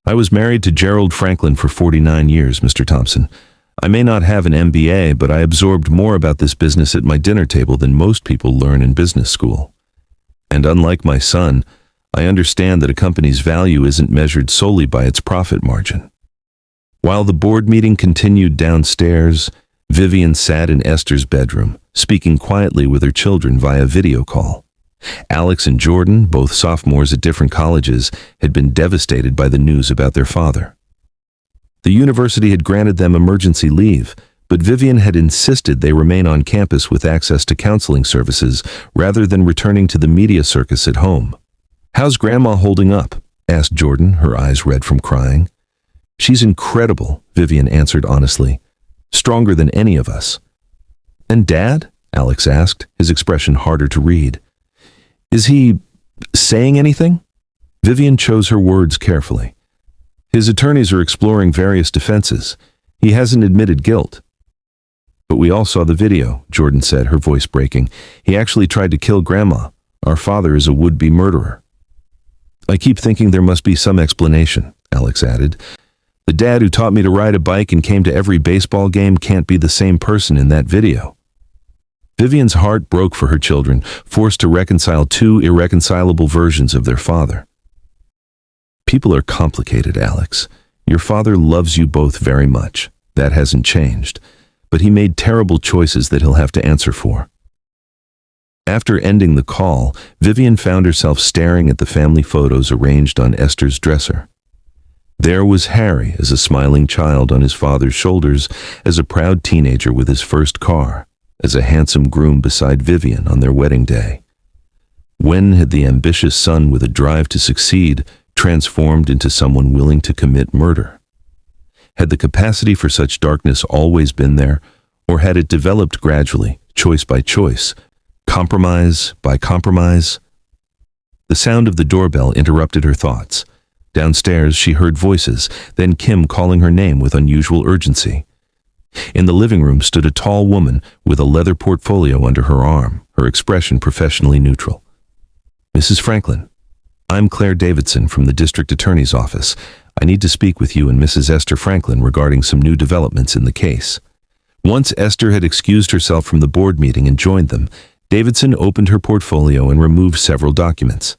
"I was married to Gerald Franklin for 49 years, Mr. Thompson. I may not have an MBA, but I absorbed more about this business at my dinner table than most people learn in business school. And unlike my son, I understand that a company's value isn't measured solely by its profit margin." While the board meeting continued downstairs, Vivian sat in Esther's bedroom, speaking quietly with her children via video call. Alex and Jordan, both sophomores at different colleges, had been devastated by the news about their father. The university had granted them emergency leave, but Vivian had insisted they remain on campus with access to counseling services rather than returning to the media circus at home. "How's Grandma holding up?" asked Jordan, her eyes red from crying. "She's incredible," Vivian answered honestly. "Stronger than any of us." "And Dad?" Alex asked, his expression harder to read. "Is he saying anything?" Vivian chose her words carefully. "His attorneys are exploring various defenses. He hasn't admitted guilt." "But we all saw the video," Jordan said, her voice breaking. "He actually tried to kill Grandma. Our father is a would-be murderer." "I keep thinking there must be some explanation," Alex added. The dad who taught me to ride a bike and came to every baseball game can't be the same person in that video. Vivian's heart broke for her children, forced to reconcile two irreconcilable versions of their father. People are complicated, Alex. Your father loves you both very much. That hasn't changed. But he made terrible choices that he'll have to answer for. After ending the call, Vivian found herself staring at the family photos arranged on Esther's dresser. There was Harry as a smiling child on his father's shoulders, as a proud teenager with his first car, as a handsome groom beside Vivian on their wedding day. When had the ambitious son with a drive to succeed transformed into someone willing to commit murder? Had the capacity for such darkness always been there, or had it developed gradually, choice by choice, compromise by compromise? The sound of the doorbell interrupted her thoughts. Downstairs, she heard voices, then Kim calling her name with unusual urgency. In the living room stood a tall woman with a leather portfolio under her arm, her expression professionally neutral. Mrs. Franklin, I'm Claire Davidson from the district attorney's office. I need to speak with you and Mrs. Esther Franklin regarding some new developments in the case. Once Esther had excused herself from the board meeting and joined them, Davidson opened her portfolio and removed several documents.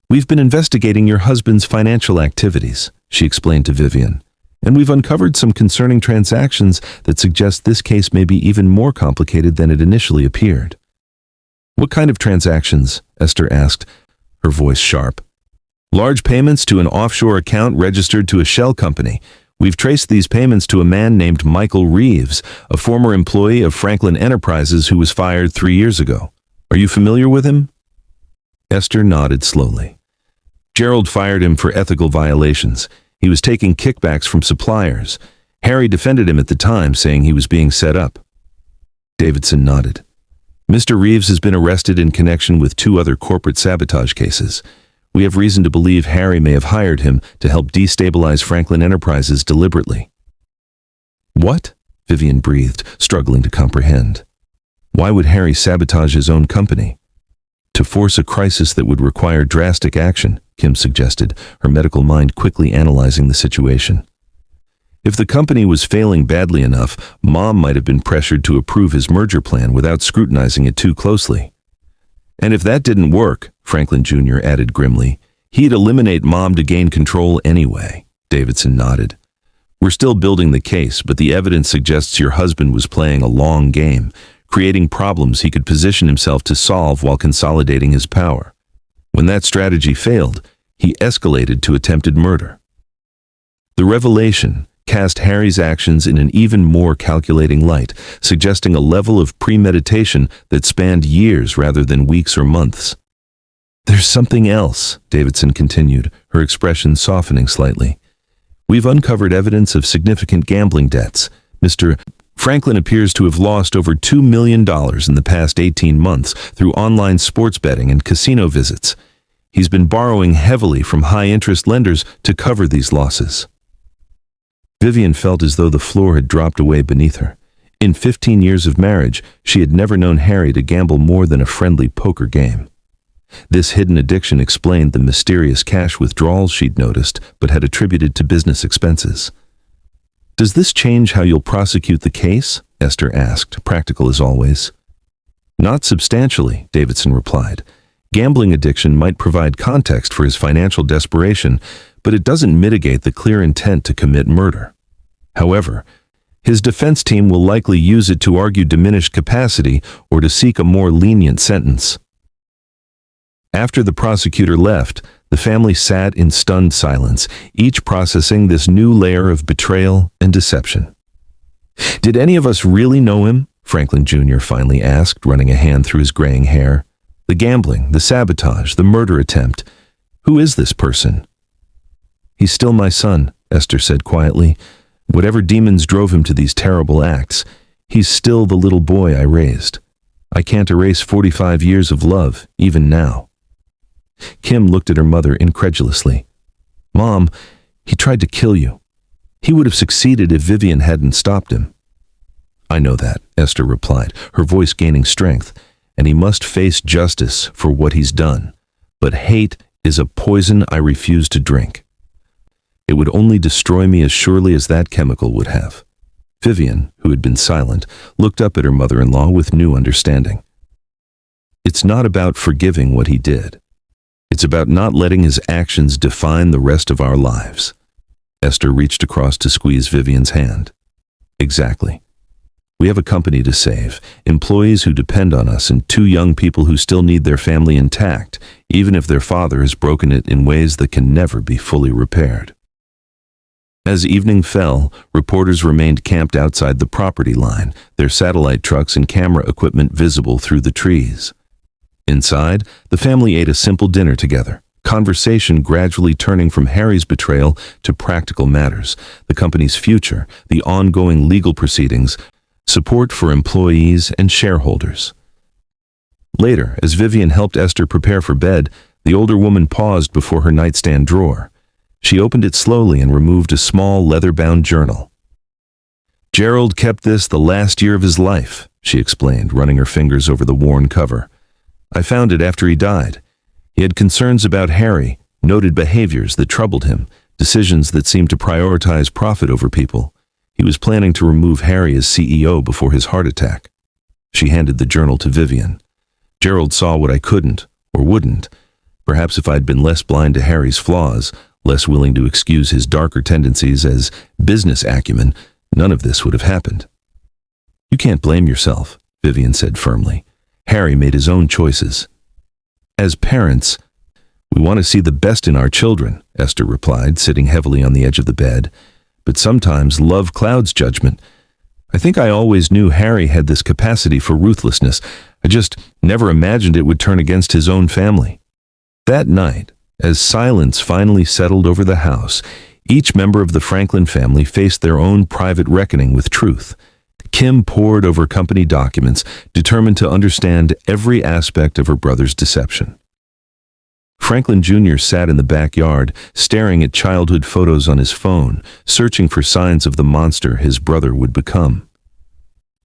We've been investigating your husband's financial activities, she explained to Vivian, and we've uncovered some concerning transactions that suggest this case may be even more complicated than it initially appeared. What kind of transactions? Esther asked, her voice sharp. Large payments to an offshore account registered to a shell company. We've traced these payments to a man named Michael Reeves, a former employee of Franklin Enterprises who was fired 3 years ago. Are you familiar with him? Esther nodded slowly. Gerald fired him for ethical violations. He was taking kickbacks from suppliers. Harry defended him at the time, saying he was being set up. Davidson nodded. Mr. Reeves has been arrested in connection with 2 other corporate sabotage cases. We have reason to believe Harry may have hired him to help destabilize Franklin Enterprises deliberately. What? Vivian breathed, struggling to comprehend. Why would Harry sabotage his own company? To force a crisis that would require drastic action, Kim suggested, her medical mind quickly analyzing the situation. If the company was failing badly enough, Mom might have been pressured to approve his merger plan without scrutinizing it too closely. And if that didn't work, Franklin Jr. added grimly, he'd eliminate Mom to gain control anyway. Davidson nodded. We're still building the case, but the evidence suggests your husband was playing a long game, creating problems he could position himself to solve while consolidating his power. When that strategy failed, he escalated to attempted murder. The revelation cast Harry's actions in an even more calculating light, suggesting a level of premeditation that spanned years rather than weeks or months. There's something else, Davidson continued, her expression softening slightly. We've uncovered evidence of significant gambling debts. Mr. Franklin appears to have lost over $2 million in the past 18 months through online sports betting and casino visits. He's been borrowing heavily from high-interest lenders to cover these losses. Vivian felt as though the floor had dropped away beneath her. In 15 years of marriage, she had never known Harry to gamble more than a friendly poker game. This hidden addiction explained the mysterious cash withdrawals she'd noticed but had attributed to business expenses. Does this change how you'll prosecute the case? Esther asked, practical as always. Not substantially, Davidson replied. Gambling addiction might provide context for his financial desperation, but it doesn't mitigate the clear intent to commit murder. However, his defense team will likely use it to argue diminished capacity or to seek a more lenient sentence. After the prosecutor left, the family sat in stunned silence, each processing this new layer of betrayal and deception. Did any of us really know him? Franklin Jr. finally asked, running a hand through his graying hair. The gambling, the sabotage, the murder attempt. Who is this person? He's still my son, Esther said quietly. Whatever demons drove him to these terrible acts, he's still the little boy I raised. I can't erase 45 years of love, even now. Kim looked at her mother incredulously. Mom, he tried to kill you. He would have succeeded if Vivian hadn't stopped him. I know that, Esther replied, her voice gaining strength, and he must face justice for what he's done. But hate is a poison I refuse to drink. It would only destroy me as surely as that chemical would have. Vivian, who had been silent, looked up at her mother-in-law with new understanding. It's not about forgiving what he did. It's about not letting his actions define the rest of our lives. Esther reached across to squeeze Vivian's hand. Exactly. We have a company to save, employees who depend on us, and two young people who still need their family intact, even if their father has broken it in ways that can never be fully repaired. As evening fell, reporters remained camped outside the property line, their satellite trucks and camera equipment visible through the trees. Inside, the family ate a simple dinner together, conversation gradually turning from Harry's betrayal to practical matters, the company's future, the ongoing legal proceedings, support for employees and shareholders. Later, as Vivian helped Esther prepare for bed, the older woman paused before her nightstand drawer. She opened it slowly and removed a small leather-bound journal. Gerald kept this the last year of his life, she explained, running her fingers over the worn cover. I found it after he died. He had concerns about Harry, noted behaviors that troubled him, decisions that seemed to prioritize profit over people. He was planning to remove Harry as CEO before his heart attack. She handed the journal to Vivian. Gerald saw what I couldn't, or wouldn't. Perhaps if I'd been less blind to Harry's flaws, less willing to excuse his darker tendencies as business acumen, none of this would have happened. You can't blame yourself, Vivian said firmly. Harry made his own choices. As parents, we want to see the best in our children, Esther replied, sitting heavily on the edge of the bed. But sometimes love clouds judgment. I think I always knew Harry had this capacity for ruthlessness. I just never imagined it would turn against his own family. That night, as silence finally settled over the house, each member of the Franklin family faced their own private reckoning with truth. Kim pored over company documents, determined to understand every aspect of her brother's deception. Franklin Jr. sat in the backyard, staring at childhood photos on his phone, searching for signs of the monster his brother would become.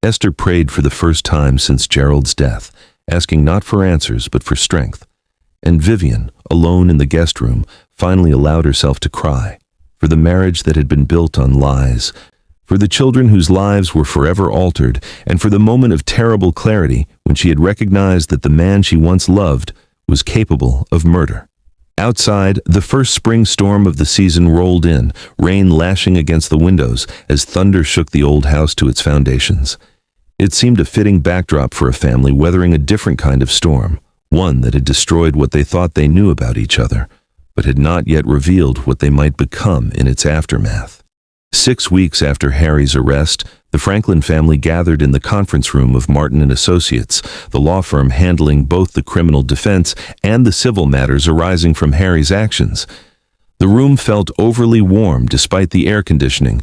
Esther prayed for the first time since Gerald's death, asking not for answers but for strength. And Vivian, alone in the guest room, finally allowed herself to cry, for the marriage that had been built on lies, for the children whose lives were forever altered, and for the moment of terrible clarity when she had recognized that the man she once loved was capable of murder. Outside, the first spring storm of the season rolled in, rain lashing against the windows as thunder shook the old house to its foundations. It seemed a fitting backdrop for a family weathering a different kind of storm, one that had destroyed what they thought they knew about each other, but had not yet revealed what they might become in its aftermath. 6 weeks after Harry's arrest, the Franklin family gathered in the conference room of Martin & Associates, the law firm handling both the criminal defense and the civil matters arising from Harry's actions. The room felt overly warm despite the air conditioning,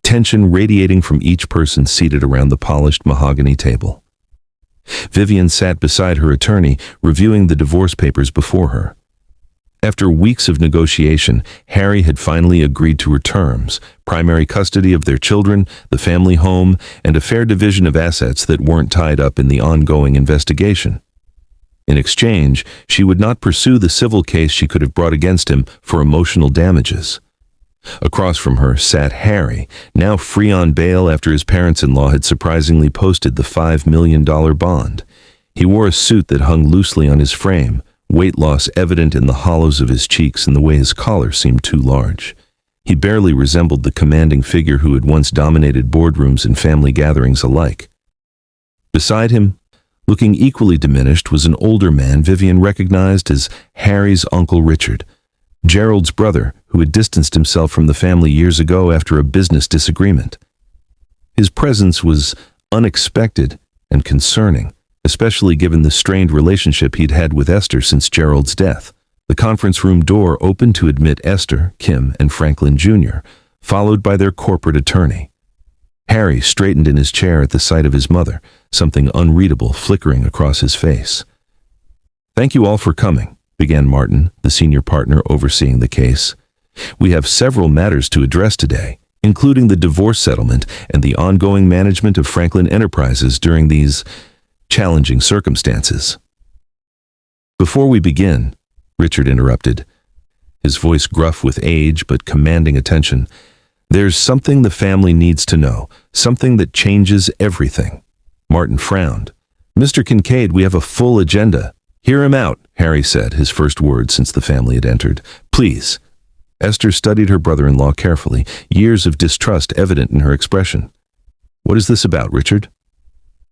tension radiating from each person seated around the polished mahogany table. Vivian sat beside her attorney, reviewing the divorce papers before her. After weeks of negotiation, Harry had finally agreed to her terms: primary custody of their children, the family home, and a fair division of assets that weren't tied up in the ongoing investigation. In exchange, she would not pursue the civil case she could have brought against him for emotional damages. Across from her sat Harry, now free on bail after his parents-in-law had surprisingly posted the $5 million bond. He wore a suit that hung loosely on his frame, weight loss evident in the hollows of his cheeks and the way his collar seemed too large. He barely resembled the commanding figure who had once dominated boardrooms and family gatherings alike. Beside him, looking equally diminished, was an older man Vivian recognized as Harry's Uncle Richard, Gerald's brother, who had distanced himself from the family years ago after a business disagreement. His presence was unexpected and concerning, especially given the strained relationship he'd had with Esther since Gerald's death. The conference room door opened to admit Esther, Kim, and Franklin Jr., followed by their corporate attorney. Harry straightened in his chair at the sight of his mother, something unreadable flickering across his face. "Thank you all for coming," began Martin, the senior partner overseeing the case. "We have several matters to address today, including the divorce settlement and the ongoing management of Franklin Enterprises during these challenging circumstances." "Before we begin," Richard interrupted, his voice gruff with age but commanding attention. "There's something the family needs to know, something that changes everything." Martin frowned. "Mr. Kincaid, we have a full agenda." "Hear him out," Harry said, his first word since the family had entered. "Please." Esther studied her brother-in-law carefully, years of distrust evident in her expression. "What is this about, Richard?"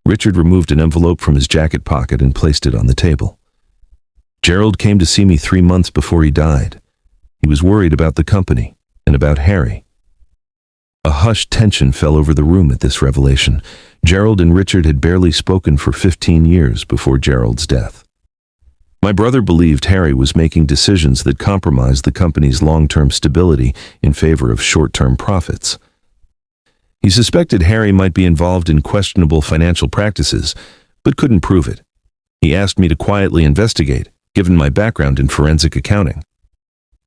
Richard removed an envelope from his jacket pocket and placed it on the table. "Gerald came to see me 3 months before he died. He was worried about the company and about Harry." A hushed tension fell over the room at this revelation. Gerald and Richard had barely spoken for 15 years before Gerald's death. "My brother believed Harry was making decisions that compromised the company's long-term stability in favor of short-term profits. He suspected Harry might be involved in questionable financial practices, but couldn't prove it. He asked me to quietly investigate, given my background in forensic accounting."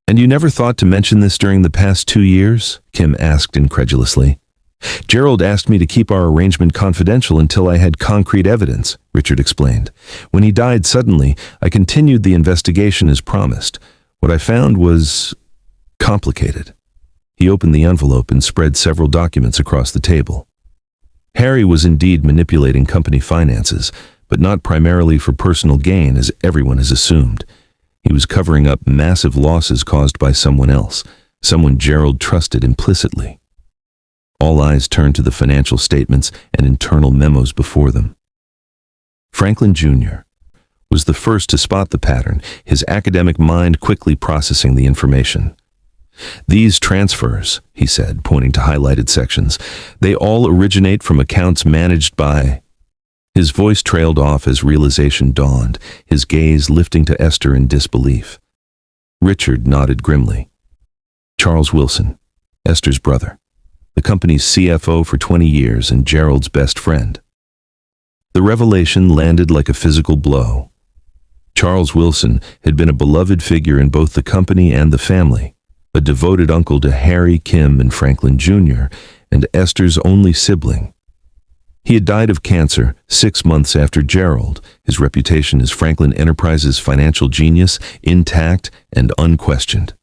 "And you never thought to mention this during the past 2 years?" Kim asked incredulously. "Gerald asked me to keep our arrangement confidential until I had concrete evidence," Richard explained. "When he died suddenly, I continued the investigation as promised. What I found was complicated." He opened the envelope and spread several documents across the table. Harry was indeed manipulating company finances, but not primarily for personal gain as everyone has assumed. He was covering up massive losses caused by someone else, someone Gerald trusted implicitly. All eyes turned to the financial statements and internal memos before them. Franklin Jr. was the first to spot the pattern, his academic mind quickly processing the information. "These transfers," he said, pointing to highlighted sections, "they all originate from accounts managed by—" His voice trailed off as realization dawned, his gaze lifting to Esther in disbelief. Richard nodded grimly. "Charles Wilson, Esther's brother, the company's CFO for 20 years and Gerald's best friend." The revelation landed like a physical blow. Charles Wilson had been a beloved figure in both the company and the family, a devoted uncle to Harry, Kim, and Franklin Jr., and Esther's only sibling. He had died of cancer 6 months after Gerald, his reputation as Franklin Enterprises' financial genius intact and unquestioned.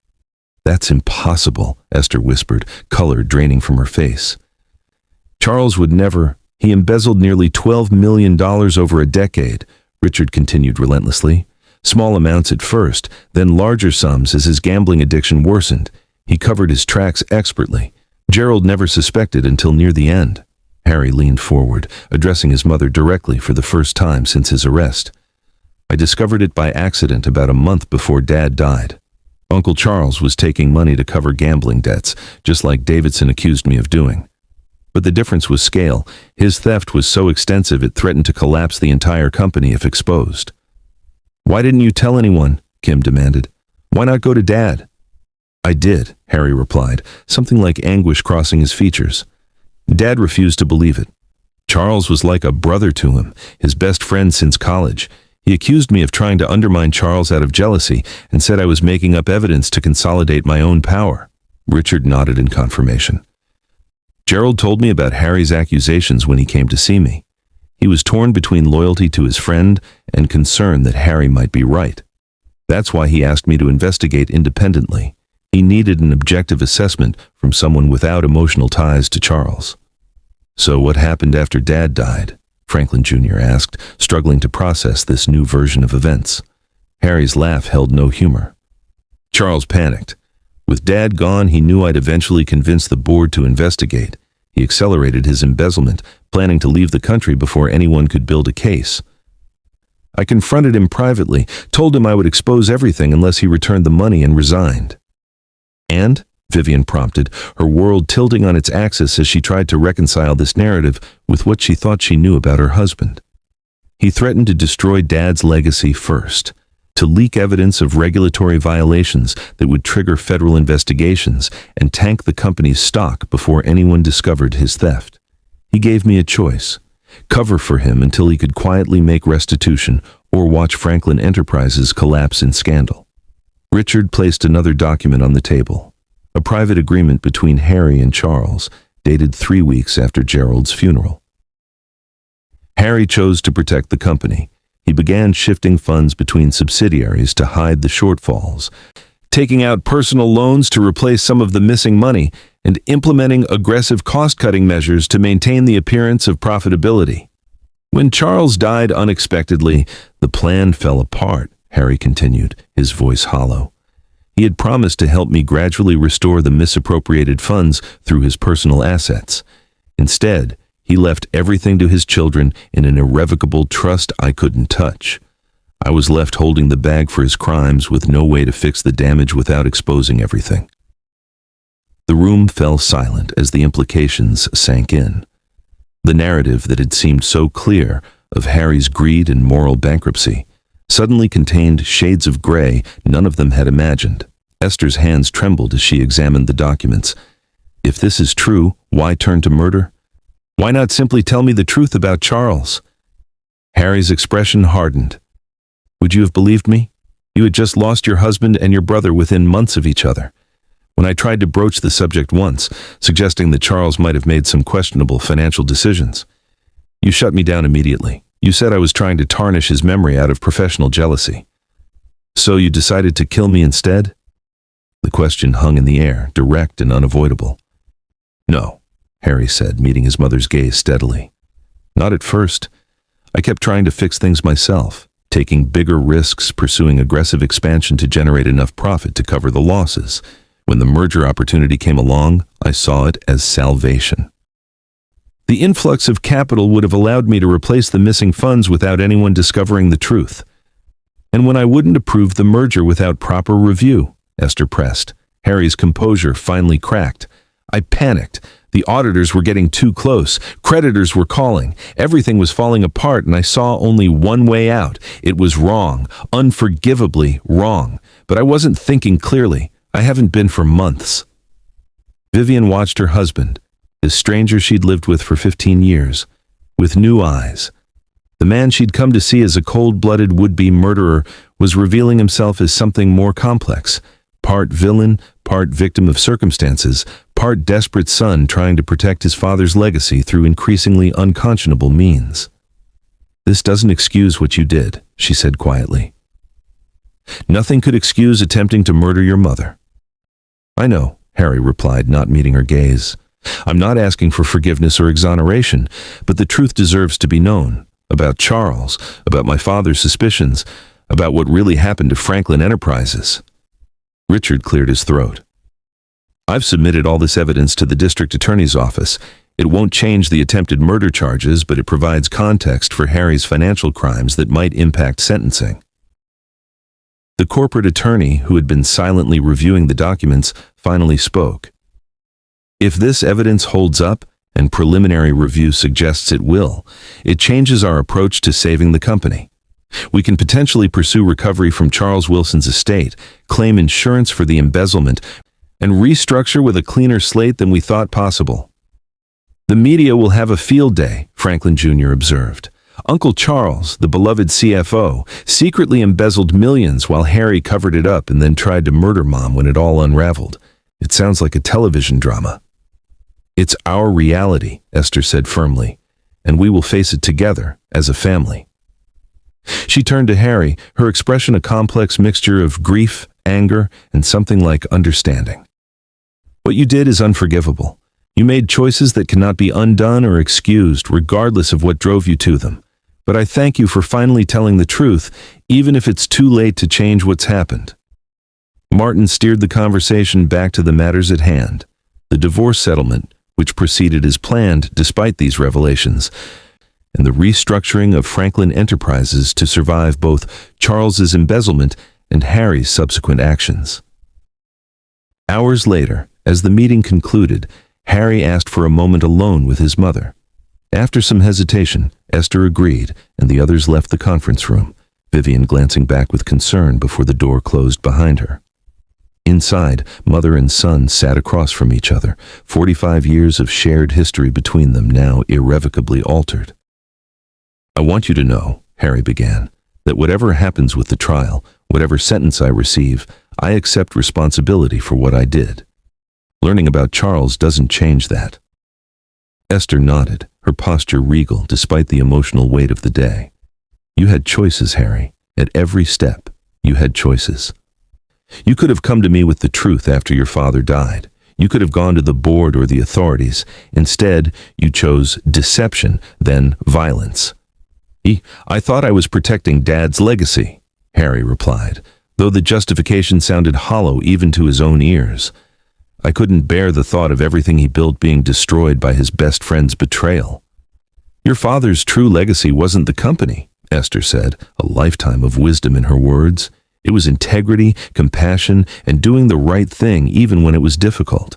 "That's impossible," Esther whispered, color draining from her face. "Charles would never. He embezzled nearly $12 million over a decade," Richard continued relentlessly. "Small amounts at first, then larger sums as his gambling addiction worsened. He covered his tracks expertly. Gerald never suspected until near the end." Harry leaned forward, addressing his mother directly for the first time since his arrest. "I discovered it by accident about a month before Dad died. Uncle Charles was taking money to cover gambling debts, just like Davidson accused me of doing. But the difference was scale. His theft was so extensive it threatened to collapse the entire company if exposed." "Why didn't you tell anyone?" Kim demanded. "Why not go to Dad?" "I did," Harry replied, something like anguish crossing his features. "Dad refused to believe it. Charles was like a brother to him, his best friend since college. He accused me of trying to undermine Charles out of jealousy and said I was making up evidence to consolidate my own power." Richard nodded in confirmation. "Gerald told me about Harry's accusations when he came to see me. He was torn between loyalty to his friend and concern that Harry might be right. That's why he asked me to investigate independently. He needed an objective assessment from someone without emotional ties to Charles." "So what happened after Dad died?" Franklin Jr. asked, struggling to process this new version of events. Harry's laugh held no humor. "Charles panicked. With Dad gone, he knew I'd eventually convince the board to investigate. He accelerated his embezzlement, planning to leave the country before anyone could build a case. I confronted him privately, told him I would expose everything unless he returned the money and resigned." "And?" Vivian prompted, her world tilting on its axis as she tried to reconcile this narrative with what she thought she knew about her husband. "He threatened to destroy Dad's legacy first, to leak evidence of regulatory violations that would trigger federal investigations and tank the company's stock before anyone discovered his theft. He gave me a choice: cover for him until he could quietly make restitution or watch Franklin Enterprises collapse in scandal." Richard placed another document on the table, a private agreement between Harry and Charles, dated 3 weeks after Gerald's funeral. Harry chose to protect the company. He began shifting funds between subsidiaries to hide the shortfalls. taking out personal loans to replace some of the missing money, and implementing aggressive cost-cutting measures to maintain the appearance of profitability. When Charles died unexpectedly, the plan fell apart, Harry continued, his voice hollow. He had promised to help me gradually restore the misappropriated funds through his personal assets. Instead, he left everything to his children in an irrevocable trust I couldn't touch. I was left holding the bag for his crimes with no way to fix the damage without exposing everything. The room fell silent as the implications sank in. The narrative that had seemed so clear of Harry's greed and moral bankruptcy suddenly contained shades of gray none of them had imagined. Esther's hands trembled as she examined the documents. If this is true, why turn to murder? Why not simply tell me the truth about Charles? Harry's expression hardened. Would you have believed me? You had just lost your husband and your brother within months of each other. When I tried to broach the subject once, suggesting that Charles might have made some questionable financial decisions, you shut me down immediately. You said I was trying to tarnish his memory out of professional jealousy. So you decided to kill me instead? The question hung in the air, direct and unavoidable. No, Harry said, meeting his mother's gaze steadily. Not at first. I kept trying to fix things myself, taking bigger risks, pursuing aggressive expansion to generate enough profit to cover the losses. When the merger opportunity came along, I saw it as salvation. The influx of capital would have allowed me to replace the missing funds without anyone discovering the truth. And when I wouldn't approve the merger without proper review, Esther pressed. Harry's composure finally cracked. I panicked. The auditors were getting too close. Creditors were calling. Everything was falling apart, and I saw only one way out. It was wrong, unforgivably wrong. But I wasn't thinking clearly. I haven't been for months. Vivian watched her husband, this stranger she'd lived with for 15 years, with new eyes. The man she'd come to see as a cold-blooded would-be murderer was revealing himself as something more complex, part villain, part victim of circumstances, part desperate son trying to protect his father's legacy through increasingly unconscionable means. This doesn't excuse what you did, she said quietly. Nothing could excuse attempting to murder your mother. I know, Harry replied, not meeting her gaze. I'm not asking for forgiveness or exoneration, but the truth deserves to be known. About Charles, about my father's suspicions, about what really happened to Franklin Enterprises. Richard cleared his throat. I've submitted all this evidence to the district attorney's office. It won't change the attempted murder charges, but it provides context for Harry's financial crimes that might impact sentencing. The corporate attorney, who had been silently reviewing the documents, finally spoke. If this evidence holds up, and preliminary review suggests it will, it changes our approach to saving the company. We can potentially pursue recovery from Charles Wilson's estate, claim insurance for the embezzlement, and restructure with a cleaner slate than we thought possible. The media will have a field day, Franklin Jr. observed. Uncle Charles, the beloved CFO, secretly embezzled millions while Harry covered it up and then tried to murder Mom when it all unraveled. It sounds like a television drama. It's our reality, Esther said firmly, and we will face it together as a family. She turned to Harry, her expression a complex mixture of grief, anger, and something like understanding. What you did is unforgivable. You made choices that cannot be undone or excused, regardless of what drove you to them. But I thank you for finally telling the truth, even if it's too late to change what's happened. Martin steered the conversation back to the matters at hand, the divorce settlement, which proceeded as planned despite these revelations, and the restructuring of Franklin Enterprises to survive both Charles's embezzlement and Harry's subsequent actions. Hours later, as the meeting concluded, Harry asked for a moment alone with his mother. After some hesitation, Esther agreed, and the others left the conference room, Vivian glancing back with concern before the door closed behind her. Inside, mother and son sat across from each other, 45 years of shared history between them now irrevocably altered. I want you to know, Harry began, that whatever happens with the trial, whatever sentence I receive, I accept responsibility for what I did. Learning about Charles doesn't change that. Esther nodded, her posture regal despite the emotional weight of the day. You had choices, Harry. At every step, you had choices. You could have come to me with the truth after your father died. You could have gone to the board or the authorities. Instead, you chose deception, then violence. I thought I was protecting Dad's legacy, Harry replied, though the justification sounded hollow even to his own ears. I couldn't bear the thought of everything he built being destroyed by his best friend's betrayal. Your father's true legacy wasn't the company, Esther said, a lifetime of wisdom in her words. It was integrity, compassion, and doing the right thing even when it was difficult.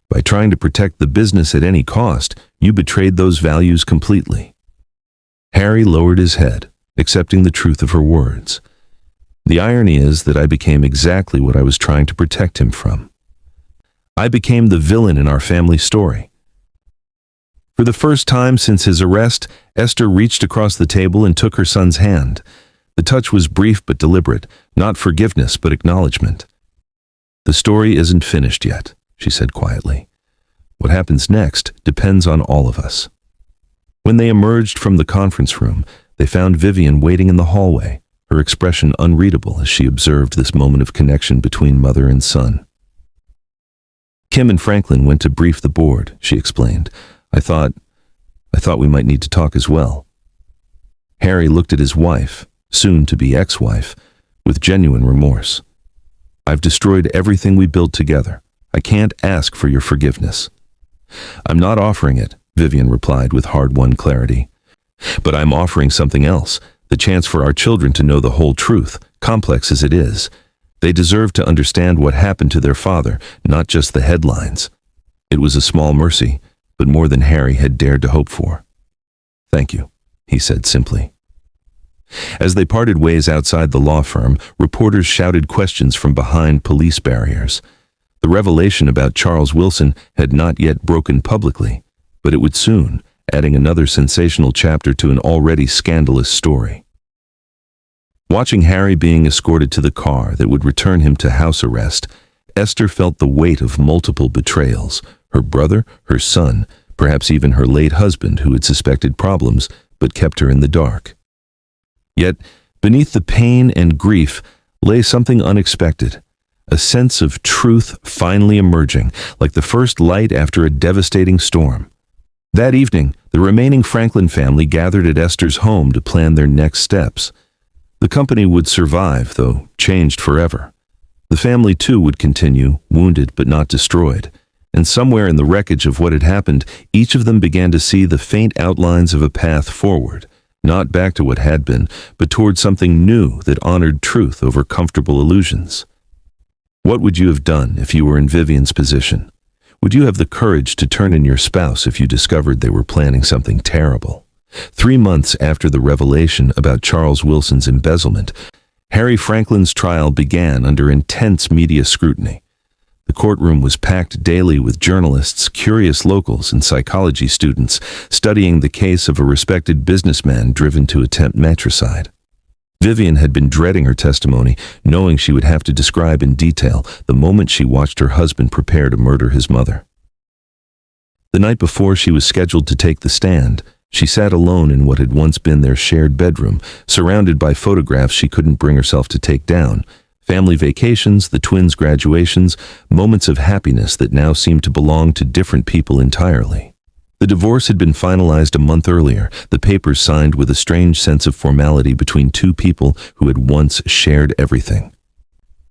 By trying to protect the business at any cost, you betrayed those values completely. Harry lowered his head, accepting the truth of her words. The irony is that I became exactly what I was trying to protect him from. I became the villain in our family story. For the first time since his arrest, Esther reached across the table and took her son's hand. The touch was brief but deliberate, not forgiveness but acknowledgement. The story isn't finished yet, she said quietly. What happens next depends on all of us. When they emerged from the conference room, they found Vivian waiting in the hallway, her expression unreadable as she observed this moment of connection between mother and son. Kim and Franklin went to brief the board, she explained. I thought we might need to talk as well. Harry looked at his wife, soon-to-be ex-wife, with genuine remorse. I've destroyed everything we built together. I can't ask for your forgiveness. I'm not offering it, Vivian replied with hard-won clarity. But I'm offering something else, the chance for our children to know the whole truth, complex as it is. They deserve to understand what happened to their father, not just the headlines. It was a small mercy, but more than Harry had dared to hope for. Thank you, he said simply. As they parted ways outside the law firm, reporters shouted questions from behind police barriers. The revelation about Charles Wilson had not yet broken publicly, but it would soon, adding another sensational chapter to an already scandalous story. Watching Harry being escorted to the car that would return him to house arrest, Esther felt the weight of multiple betrayals. Her brother, her son, perhaps even her late husband who had suspected problems but kept her in the dark. Yet, beneath the pain and grief lay something unexpected, a sense of truth finally emerging, like the first light after a devastating storm. That evening, the remaining Franklin family gathered at Esther's home to plan their next steps. The company would survive, though changed forever. The family too would continue, wounded but not destroyed. And somewhere in the wreckage of what had happened, each of them began to see the faint outlines of a path forward, not back to what had been, but toward something new that honored truth over comfortable illusions. What would you have done if you were in Vivian's position? Would you have the courage to turn in your spouse if you discovered they were planning something terrible? 3 months after the revelation about Charles Wilson's embezzlement, Harry Franklin's trial began under intense media scrutiny. The courtroom was packed daily with journalists, curious locals, and psychology students studying the case of a respected businessman driven to attempt matricide. Vivian had been dreading her testimony, knowing she would have to describe in detail the moment she watched her husband prepare to murder his mother. The night before she was scheduled to take the stand, she sat alone in what had once been their shared bedroom, surrounded by photographs she couldn't bring herself to take down. Family vacations, the twins' graduations, moments of happiness that now seemed to belong to different people entirely. The divorce had been finalized a month earlier, the papers signed with a strange sense of formality between two people who had once shared everything.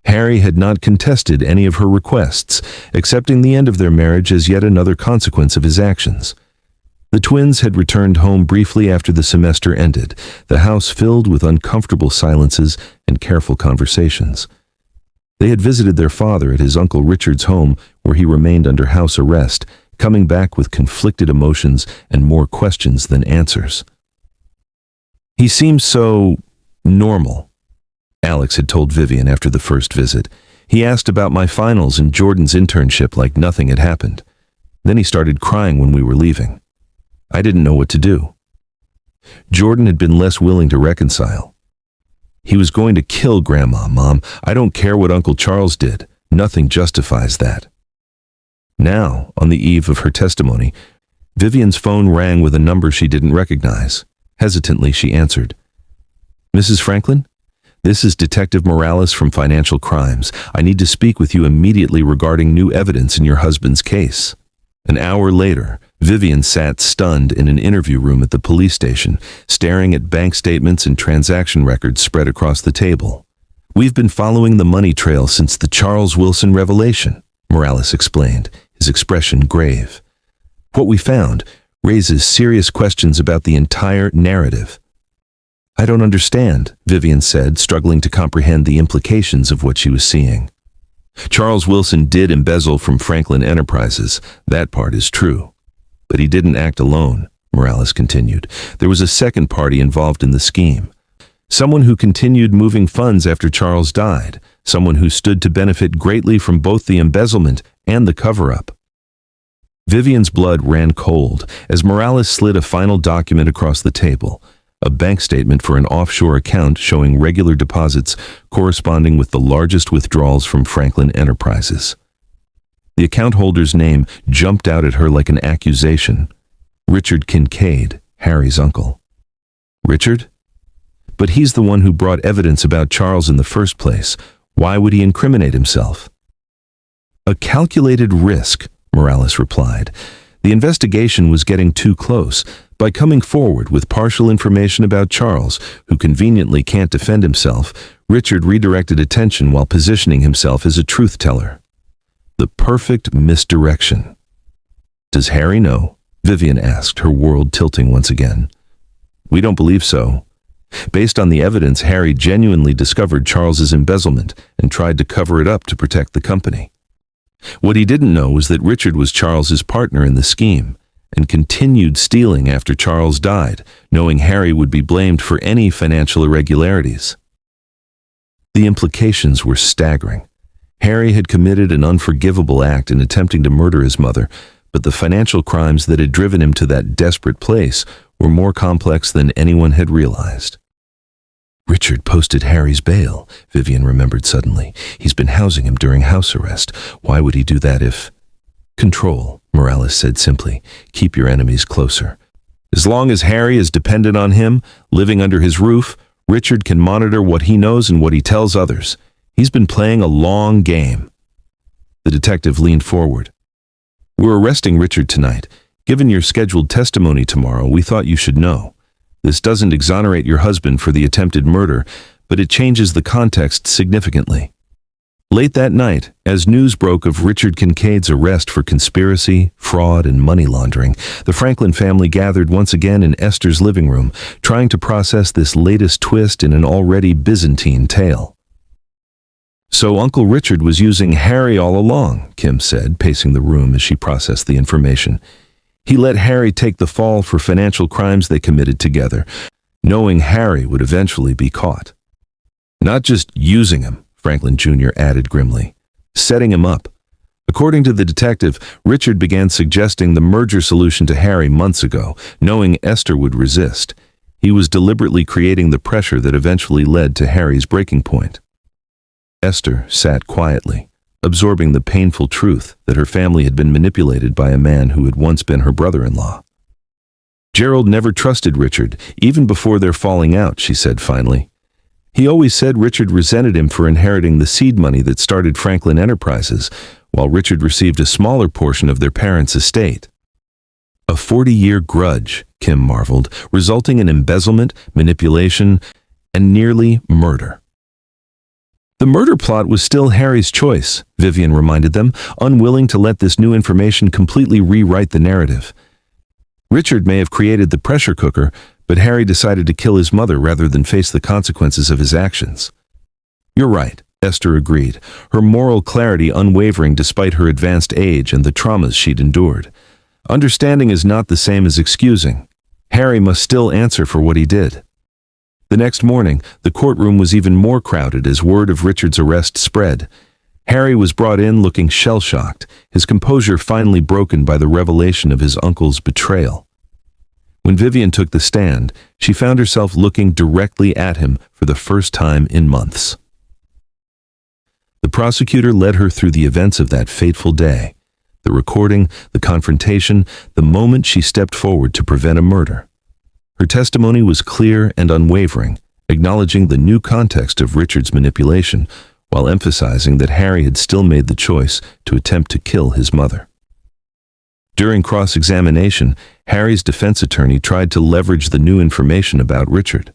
Harry had not contested any of her requests, accepting the end of their marriage as yet another consequence of his actions. The twins had returned home briefly after the semester ended, the house filled with uncomfortable silences and careful conversations. They had visited their father at his Uncle Richard's home, where he remained under house arrest, coming back with conflicted emotions and more questions than answers. He seemed so normal, Alex had told Vivian after the first visit. He asked about my finals and Jordan's internship like nothing had happened. Then he started crying when we were leaving. I didn't know what to do. Jordan had been less willing to reconcile. He was going to kill Grandma, Mom. I don't care what Uncle Charles did. Nothing justifies that. Now, on the eve of her testimony, Vivian's phone rang with a number she didn't recognize. Hesitantly, she answered. Mrs. Franklin? This is Detective Morales from Financial Crimes. I need to speak with you immediately regarding new evidence in your husband's case. An hour later, Vivian sat stunned in an interview room at the police station, staring at bank statements and transaction records spread across the table. We've been following the money trail since the Charles Wilson revelation, Morales explained, his expression grave. What we found raises serious questions about the entire narrative. I don't understand, Vivian said, struggling to comprehend the implications of what she was seeing. Charles Wilson did embezzle from Franklin Enterprises. That part is true. But he didn't act alone, Morales continued. There was a second party involved in the scheme. Someone who continued moving funds after Charles died. Someone who stood to benefit greatly from both the embezzlement and the cover-up. Vivian's blood ran cold as Morales slid a final document across the table. A bank statement for an offshore account showing regular deposits corresponding with the largest withdrawals from Franklin Enterprises. The account holder's name jumped out at her like an accusation. Richard Kincaid, Harry's uncle. Richard? But he's the one who brought evidence about Charles in the first place. Why would he incriminate himself? A calculated risk, Morales replied. The investigation was getting too close. By coming forward with partial information about Charles, who conveniently can't defend himself, Richard redirected attention while positioning himself as a truth-teller. The perfect misdirection. Does Harry know? Vivian asked, her world tilting once again. We don't believe so. Based on the evidence, Harry genuinely discovered Charles's embezzlement and tried to cover it up to protect the company. What he didn't know was that Richard was Charles's partner in the scheme, and continued stealing after Charles died, knowing Harry would be blamed for any financial irregularities. The implications were staggering. Harry had committed an unforgivable act in attempting to murder his mother, but the financial crimes that had driven him to that desperate place were more complex than anyone had realized. Richard posted Harry's bail, Vivian remembered suddenly. He's been housing him during house arrest. Why would he do that if... Control, Morales said simply. Keep your enemies closer. As long as Harry is dependent on him, living under his roof, Richard can monitor what he knows and what he tells others. He's been playing a long game. The detective leaned forward. We're arresting Richard tonight. Given your scheduled testimony tomorrow, we thought you should know. This doesn't exonerate your husband for the attempted murder, but it changes the context significantly. Late that night, as news broke of Richard Kincaid's arrest for conspiracy, fraud, and money laundering, the Franklin family gathered once again in Esther's living room, trying to process this latest twist in an already Byzantine tale. So Uncle Richard was using Harry all along, Kim said, pacing the room as she processed the information. He let Harry take the fall for financial crimes they committed together, knowing Harry would eventually be caught. Not just using him, Franklin Jr. added grimly, setting him up. According to the detective, Richard began suggesting the merger solution to Harry months ago, knowing Esther would resist. He was deliberately creating the pressure that eventually led to Harry's breaking point. Esther sat quietly, absorbing the painful truth that her family had been manipulated by a man who had once been her brother-in-law. Gerald never trusted Richard, even before their falling out, she said finally. He always said Richard resented him for inheriting the seed money that started Franklin Enterprises, while Richard received a smaller portion of their parents' estate. A 40-year grudge, Kim marveled, resulting in embezzlement, manipulation, and nearly murder. The murder plot was still Harry's choice, Vivian reminded them, unwilling to let this new information completely rewrite the narrative. Richard may have created the pressure cooker, but Harry decided to kill his mother rather than face the consequences of his actions. You're right, Esther agreed, her moral clarity unwavering despite her advanced age and the traumas she'd endured. Understanding is not the same as excusing. Harry must still answer for what he did. The next morning, the courtroom was even more crowded as word of Richard's arrest spread. Harry was brought in looking shell-shocked, his composure finally broken by the revelation of his uncle's betrayal. When Vivian took the stand, she found herself looking directly at him for the first time in months. The prosecutor led her through the events of that fateful day, the recording, the confrontation, the moment she stepped forward to prevent a murder. Her testimony was clear and unwavering, acknowledging the new context of Richard's manipulation, while emphasizing that Harry had still made the choice to attempt to kill his mother. During cross-examination, Harry's defense attorney tried to leverage the new information about Richard.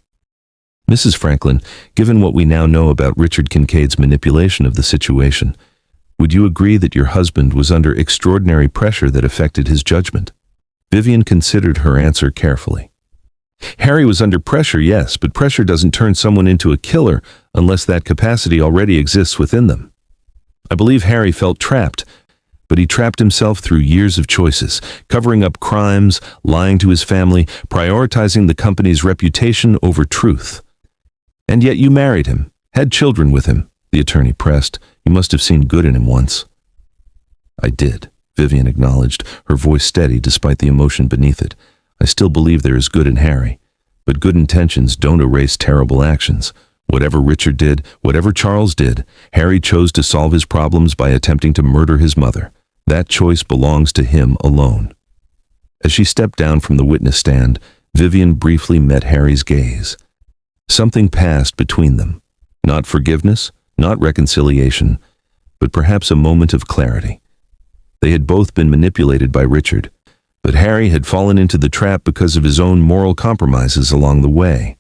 Mrs. Franklin, given what we now know about Richard Kincaid's manipulation of the situation, would you agree that your husband was under extraordinary pressure that affected his judgment? Vivian considered her answer carefully. Harry was under pressure, yes, but pressure doesn't turn someone into a killer unless that capacity already exists within them. I believe Harry felt trapped, but he trapped himself through years of choices, covering up crimes, lying to his family, prioritizing the company's reputation over truth. And yet you married him, had children with him, the attorney pressed. You must have seen good in him once. I did, Vivian acknowledged, her voice steady despite the emotion beneath it. I still believe there is good in Harry, but good intentions don't erase terrible actions. Whatever Richard did, whatever Charles did, Harry chose to solve his problems by attempting to murder his mother. That choice belongs to him alone. As she stepped down from the witness stand, Vivian briefly met Harry's gaze. Something passed between them. Not forgiveness, not reconciliation, but perhaps a moment of clarity. They had both been manipulated by Richard, but Harry had fallen into the trap because of his own moral compromises along the way.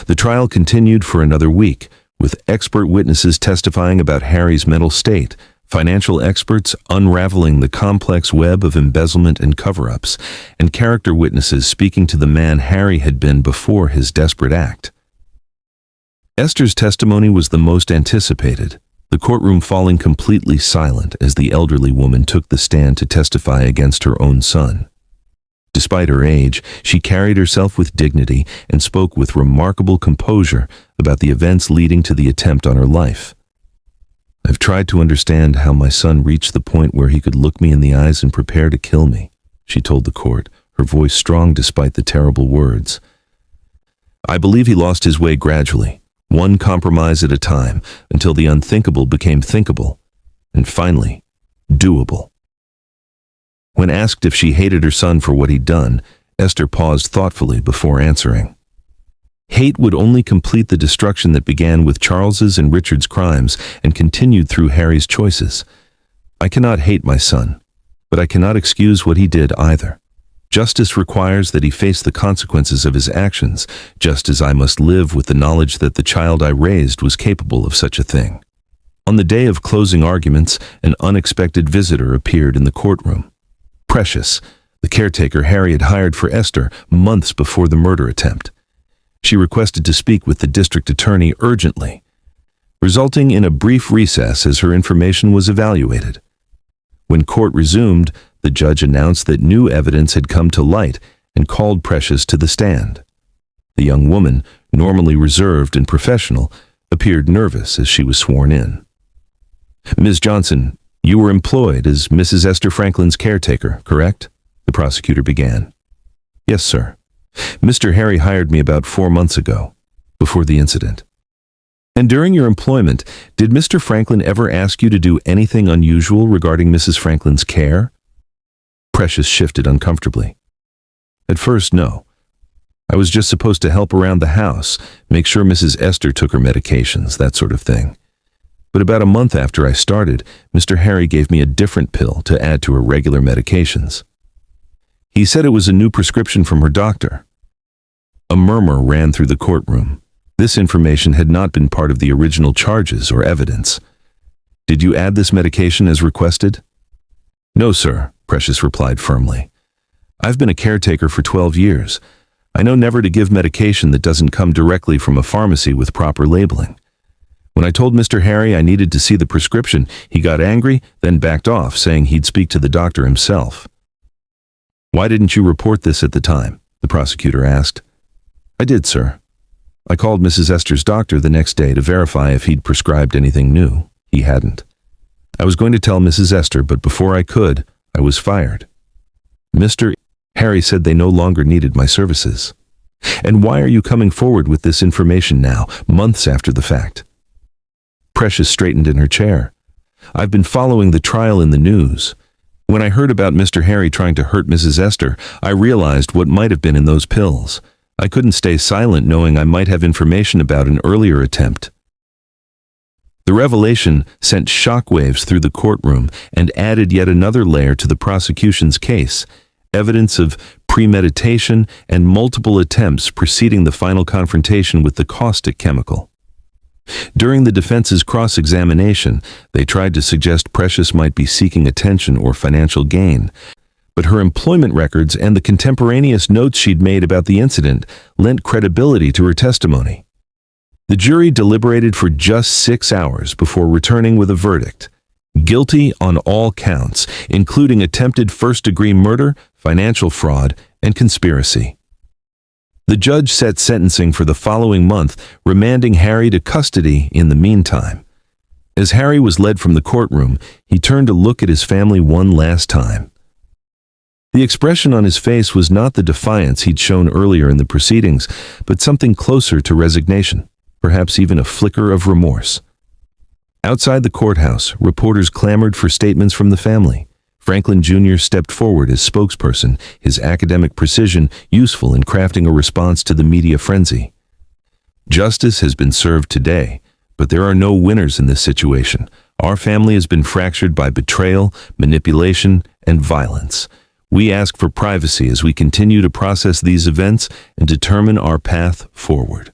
The trial continued for another week, with expert witnesses testifying about Harry's mental state, financial experts unraveling the complex web of embezzlement and cover-ups, and character witnesses speaking to the man Harry had been before his desperate act. Esther's testimony was the most anticipated, the courtroom falling completely silent as the elderly woman took the stand to testify against her own son. Despite her age, she carried herself with dignity and spoke with remarkable composure about the events leading to the attempt on her life. I've tried to understand how my son reached the point where he could look me in the eyes and prepare to kill me, she told the court, her voice strong despite the terrible words. I believe he lost his way gradually, one compromise at a time, until the unthinkable became thinkable, and finally, doable. When asked if she hated her son for what he'd done, Esther paused thoughtfully before answering. Hate would only complete the destruction that began with Charles's and Richard's crimes and continued through Harry's choices. I cannot hate my son, but I cannot excuse what he did either. Justice requires that he face the consequences of his actions, just as I must live with the knowledge that the child I raised was capable of such a thing. On the day of closing arguments, an unexpected visitor appeared in the courtroom. Precious, the caretaker Harry had hired for Esther months before the murder attempt. She requested to speak with the district attorney urgently, resulting in a brief recess as her information was evaluated. When court resumed, the judge announced that new evidence had come to light and called Precious to the stand. The young woman, normally reserved and professional, appeared nervous as she was sworn in. Ms. Johnson, you were employed as Mrs. Esther Franklin's caretaker, correct? The prosecutor began. Yes, sir. Mr. Harry hired me about 4 months ago, before the incident. And during your employment, did Mr. Franklin ever ask you to do anything unusual regarding Mrs. Franklin's care? Precious shifted uncomfortably. At first, no. I was just supposed to help around the house, make sure Mrs. Esther took her medications, that sort of thing. But about a month after I started, Mr. Harry gave me a different pill to add to her regular medications. He said it was a new prescription from her doctor. A murmur ran through the courtroom. This information had not been part of the original charges or evidence. Did you add this medication as requested? No, sir, Precious replied firmly. I've been a caretaker for 12 years. I know never to give medication that doesn't come directly from a pharmacy with proper labeling. When I told Mr. Harry I needed to see the prescription, he got angry, then backed off, saying he'd speak to the doctor himself. Why didn't you report this at the time? The prosecutor asked. I did, sir. I called Mrs. Esther's doctor the next day to verify if he'd prescribed anything new. He hadn't. I was going to tell Mrs. Esther, but before I could, I was fired. Mr. Harry said they no longer needed my services. And why are you coming forward with this information now, months after the fact? Precious straightened in her chair. I've been following the trial in the news. When I heard about Mr. Harry trying to hurt Mrs. Esther, I realized what might have been in those pills. I couldn't stay silent knowing I might have information about an earlier attempt. The revelation sent shockwaves through the courtroom and added yet another layer to the prosecution's case, evidence of premeditation and multiple attempts preceding the final confrontation with the caustic chemical. During the defense's cross-examination, they tried to suggest Precious might be seeking attention or financial gain, but her employment records and the contemporaneous notes she'd made about the incident lent credibility to her testimony. The jury deliberated for just 6 hours before returning with a verdict: guilty on all counts, including attempted first-degree murder, financial fraud, and conspiracy. The judge set sentencing for the following month, remanding Harry to custody in the meantime. As Harry was led from the courtroom, he turned to look at his family one last time. The expression on his face was not the defiance he'd shown earlier in the proceedings, but something closer to resignation, perhaps even a flicker of remorse. Outside the courthouse, reporters clamored for statements from the family. Franklin Jr. stepped forward as spokesperson, his academic precision useful in crafting a response to the media frenzy. Justice has been served today, but there are no winners in this situation. Our family has been fractured by betrayal, manipulation, and violence. We ask for privacy as we continue to process these events and determine our path forward.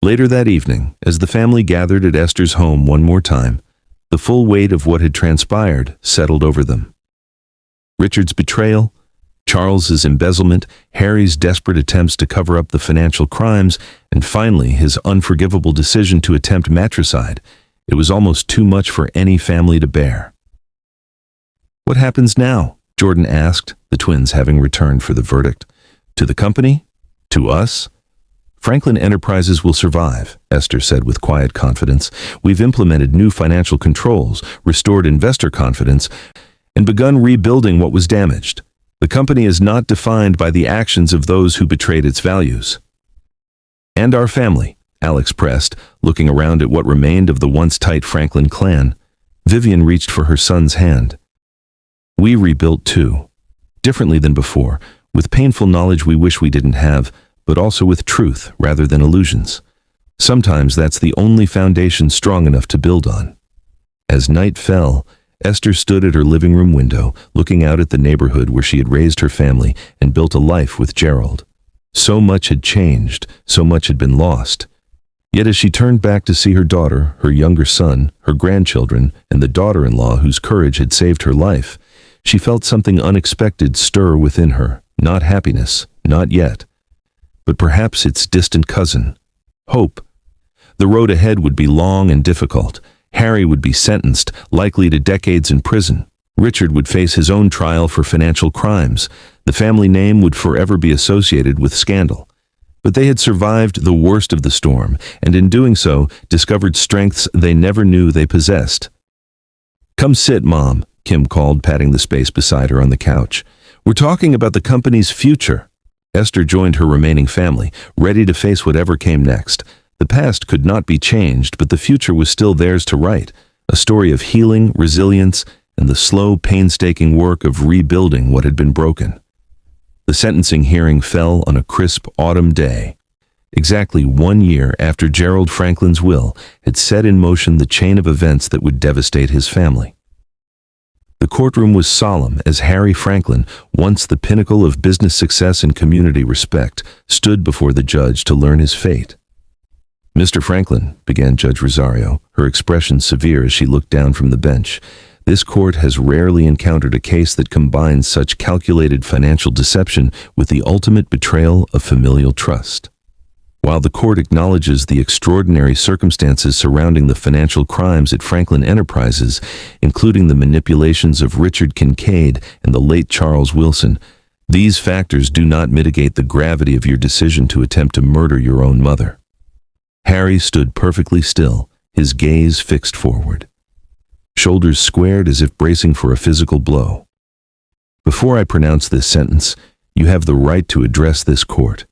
Later that evening, as the family gathered at Esther's home one more time, the full weight of what had transpired settled over them. Richard's betrayal, Charles's embezzlement, Harry's desperate attempts to cover up the financial crimes, and finally his unforgivable decision to attempt matricide. It was almost too much for any family to bear. "What happens now?" Jordan asked, the twins having returned for the verdict. "To the company? To us?" "Franklin Enterprises will survive," Esther said with quiet confidence. "We've implemented new financial controls, restored investor confidence, and begun rebuilding what was damaged. The company is not defined by the actions of those who betrayed its values." "And our family," Alex pressed, looking around at what remained of the once tight Franklin clan. Vivian reached for her son's hand. "We rebuilt too. Differently than before, with painful knowledge we wish we didn't have, but also with truth rather than illusions. Sometimes that's the only foundation strong enough to build on." As night fell, Esther stood at her living room window, looking out at the neighborhood where she had raised her family and built a life with Gerald. So much had changed, so much had been lost. Yet as she turned back to see her daughter, her younger son, her grandchildren, and the daughter-in-law whose courage had saved her life, she felt something unexpected stir within her. Not happiness, not yet, but perhaps its distant cousin, hope. The road ahead would be long and difficult. Harry would be sentenced, likely to decades in prison. Richard would face his own trial for financial crimes. The family name would forever be associated with scandal. But they had survived the worst of the storm, and in doing so, discovered strengths they never knew they possessed. "Come sit, Mom," Kim called, patting the space beside her on the couch. "We're talking about the company's future." Esther joined her remaining family, ready to face whatever came next. The past could not be changed, but the future was still theirs to write, a story of healing, resilience, and the slow, painstaking work of rebuilding what had been broken. The sentencing hearing fell on a crisp autumn day, exactly 1 year after Gerald Franklin's will had set in motion the chain of events that would devastate his family. The courtroom was solemn as Harry Franklin, once the pinnacle of business success and community respect, stood before the judge to learn his fate. "Mr. Franklin," began Judge Rosario, her expression severe as she looked down from the bench, "this court has rarely encountered a case that combines such calculated financial deception with the ultimate betrayal of familial trust. While the court acknowledges the extraordinary circumstances surrounding the financial crimes at Franklin Enterprises, including the manipulations of Richard Kincaid and the late Charles Wilson, these factors do not mitigate the gravity of your decision to attempt to murder your own mother." Harry stood perfectly still, his gaze fixed forward, shoulders squared as if bracing for a physical blow. "Before I pronounce this sentence, you have the right to address this court.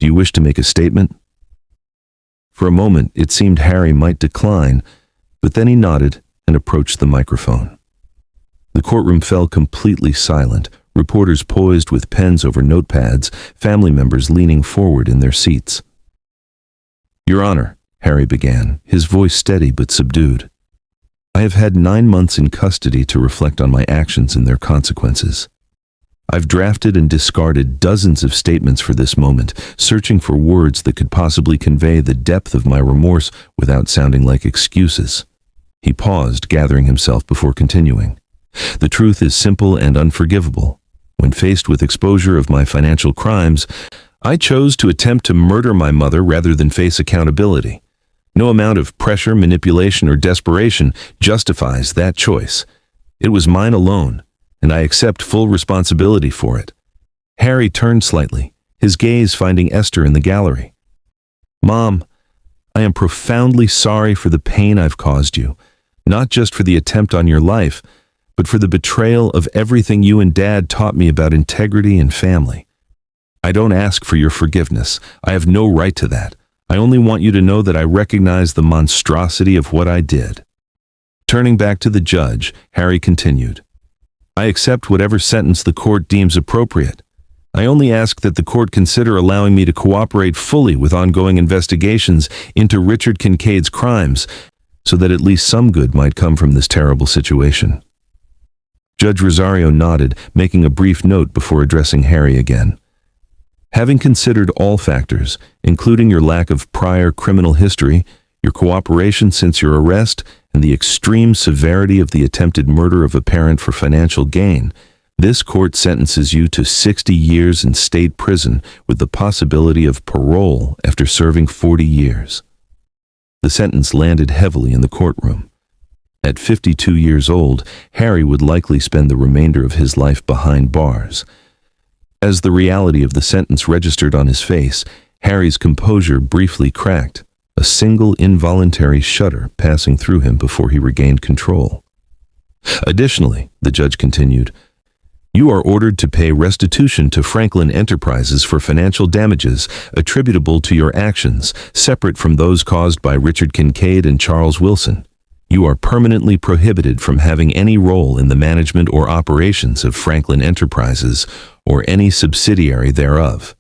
Do you wish to make a statement?" For a moment, it seemed Harry might decline, but then he nodded and approached the microphone. The courtroom fell completely silent, reporters poised with pens over notepads, family members leaning forward in their seats. "Your Honor," Harry began, his voice steady but subdued. "I have had 9 months in custody to reflect on my actions and their consequences. I've drafted and discarded dozens of statements for this moment, searching for words that could possibly convey the depth of my remorse without sounding like excuses." He paused, gathering himself before continuing. "The truth is simple and unforgivable. When faced with exposure of my financial crimes, I chose to attempt to murder my mother rather than face accountability. No amount of pressure, manipulation, or desperation justifies that choice. It was mine alone, and I accept full responsibility for it." Harry turned slightly, his gaze finding Esther in the gallery. "Mom, I am profoundly sorry for the pain I've caused you, not just for the attempt on your life, but for the betrayal of everything you and Dad taught me about integrity and family. I don't ask for your forgiveness. I have no right to that. I only want you to know that I recognize the monstrosity of what I did." Turning back to the judge, Harry continued, "I accept whatever sentence the court deems appropriate. I only ask that the court consider allowing me to cooperate fully with ongoing investigations into Richard Kincaid's crimes, so that at least some good might come from this terrible situation." Judge Rosario nodded, making a brief note before addressing Harry again. "Having considered all factors, including your lack of prior criminal history, your cooperation since your arrest, and the extreme severity of the attempted murder of a parent for financial gain, this court sentences you to 60 years in state prison with the possibility of parole after serving 40 years. The sentence landed heavily in the courtroom. At 52 years old, Harry would likely spend the remainder of his life behind bars. As the reality of the sentence registered on his face, Harry's composure briefly cracked, a single involuntary shudder passing through him before he regained control. "Additionally," the judge continued, "you are ordered to pay restitution to Franklin Enterprises for financial damages attributable to your actions, separate from those caused by Richard Kincaid and Charles Wilson. You are permanently prohibited from having any role in the management or operations of Franklin Enterprises or any subsidiary thereof."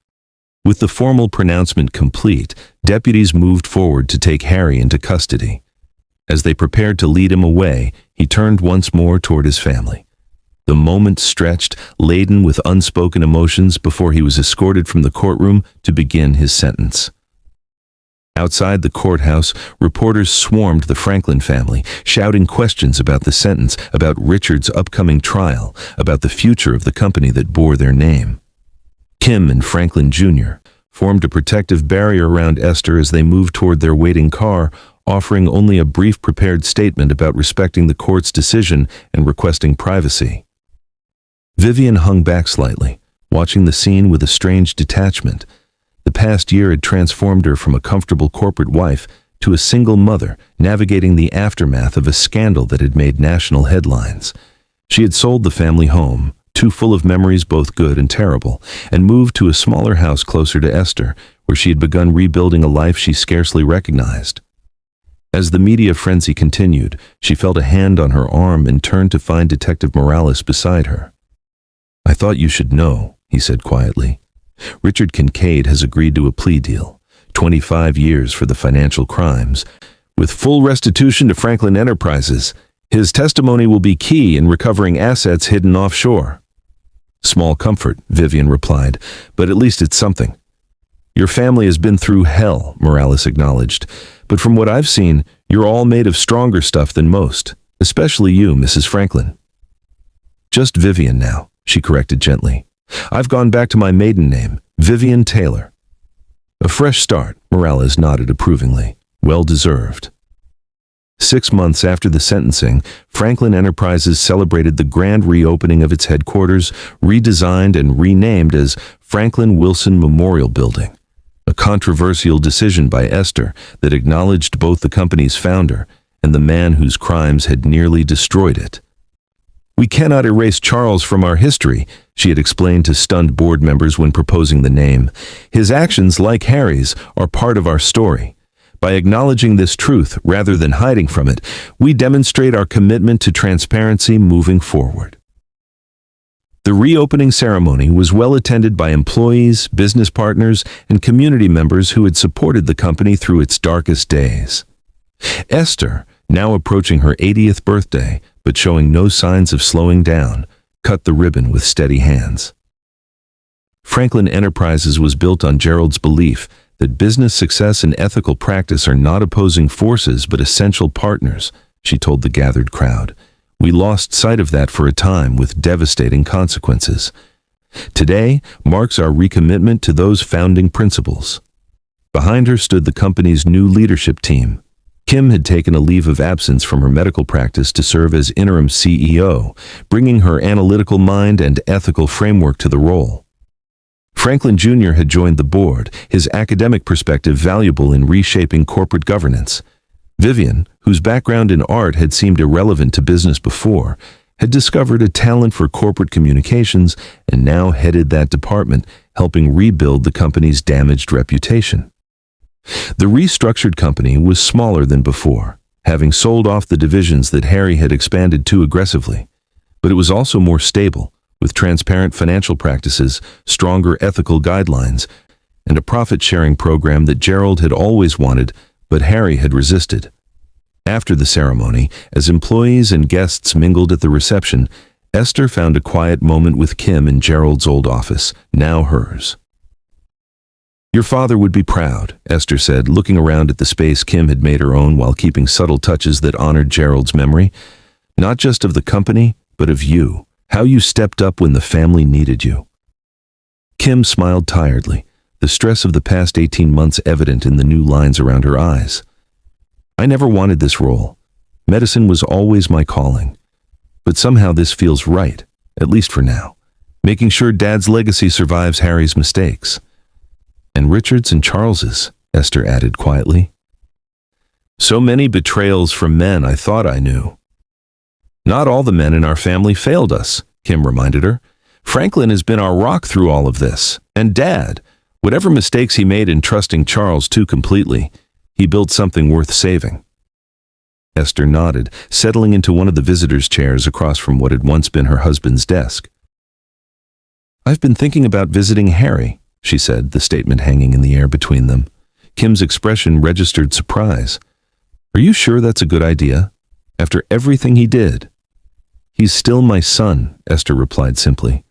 With the formal pronouncement complete, deputies moved forward to take Harry into custody. As they prepared to lead him away, he turned once more toward his family. The moment stretched, laden with unspoken emotions before he was escorted from the courtroom to begin his sentence. Outside the courthouse, reporters swarmed the Franklin family, shouting questions about the sentence, about Richard's upcoming trial, about the future of the company that bore their name. Kim and Franklin Jr. formed a protective barrier around Esther as they moved toward their waiting car, offering only a brief prepared statement about respecting the court's decision and requesting privacy. Vivian hung back slightly, watching the scene with a strange detachment. The past year had transformed her from a comfortable corporate wife to a single mother, navigating the aftermath of a scandal that had made national headlines. She had sold the family home, too full of memories both good and terrible, and moved to a smaller house closer to Esther, where she had begun rebuilding a life she scarcely recognized. As the media frenzy continued, she felt a hand on her arm and turned to find Detective Morales beside her. "I thought you should know," he said quietly. "Richard Kincaid has agreed to a plea deal, 25 years for the financial crimes, with full restitution to Franklin Enterprises. His testimony will be key in recovering assets hidden offshore." "Small comfort," Vivian replied, "but at least it's something." "Your family has been through hell," Morales acknowledged, "but from what I've seen, you're all made of stronger stuff than most, especially you, Mrs. Franklin." "Just Vivian now," she corrected gently. "I've gone back to my maiden name, Vivian Taylor." "A fresh start," Morales nodded approvingly. "Well deserved." 6 months after the sentencing, Franklin Enterprises celebrated the grand reopening of its headquarters, redesigned and renamed as Franklin Wilson Memorial Building, a controversial decision by Esther that acknowledged both the company's founder and the man whose crimes had nearly destroyed it. "We cannot erase Charles from our history," she had explained to stunned board members when proposing the name. "His actions, like Harry's, are part of our story. By acknowledging this truth rather than hiding from it, we demonstrate our commitment to transparency moving forward." The reopening ceremony was well attended by employees, business partners, and community members who had supported the company through its darkest days. Esther, now approaching her 80th birthday, but showing no signs of slowing down, cut the ribbon with steady hands. Franklin Enterprises was built on Gerald's belief that business success and ethical practice are not opposing forces but essential partners, she told the gathered crowd. We lost sight of that for a time with devastating consequences. Today marks our recommitment to those founding principles. Behind her stood the company's new leadership team. Kim had taken a leave of absence from her medical practice to serve as interim CEO, bringing her analytical mind and ethical framework to the role. Franklin Jr. had joined the board, his academic perspective valuable in reshaping corporate governance. Vivian, whose background in art had seemed irrelevant to business before, had discovered a talent for corporate communications and now headed that department, helping rebuild the company's damaged reputation. The restructured company was smaller than before, having sold off the divisions that Harry had expanded too aggressively. But it was also more stable, with transparent financial practices, stronger ethical guidelines, and a profit-sharing program that Gerald had always wanted, but Harry had resisted. After the ceremony, as employees and guests mingled at the reception, Esther found a quiet moment with Kim in Gerald's old office, now hers. Your father would be proud, Esther said, looking around at the space Kim had made her own while keeping subtle touches that honored Gerald's memory. Not just of the company, but of you, how you stepped up when the family needed you. Kim smiled tiredly, the stress of the past 18 months evident in the new lines around her eyes. I never wanted this role. Medicine was always my calling. But somehow this feels right, at least for now, making sure Dad's legacy survives Harry's mistakes. And Richard's and Charles's, Esther added quietly. So many betrayals from men I thought I knew. Not all the men in our family failed us, Kim reminded her. Franklin has been our rock through all of this. And Dad, whatever mistakes he made in trusting Charles too completely, he built something worth saving. Esther nodded, settling into one of the visitors' chairs across from what had once been her husband's desk. I've been thinking about visiting Harry, she said, the statement hanging in the air between them. Kim's expression registered surprise. Are you sure that's a good idea? After everything he did? He's still my son, Esther replied simply.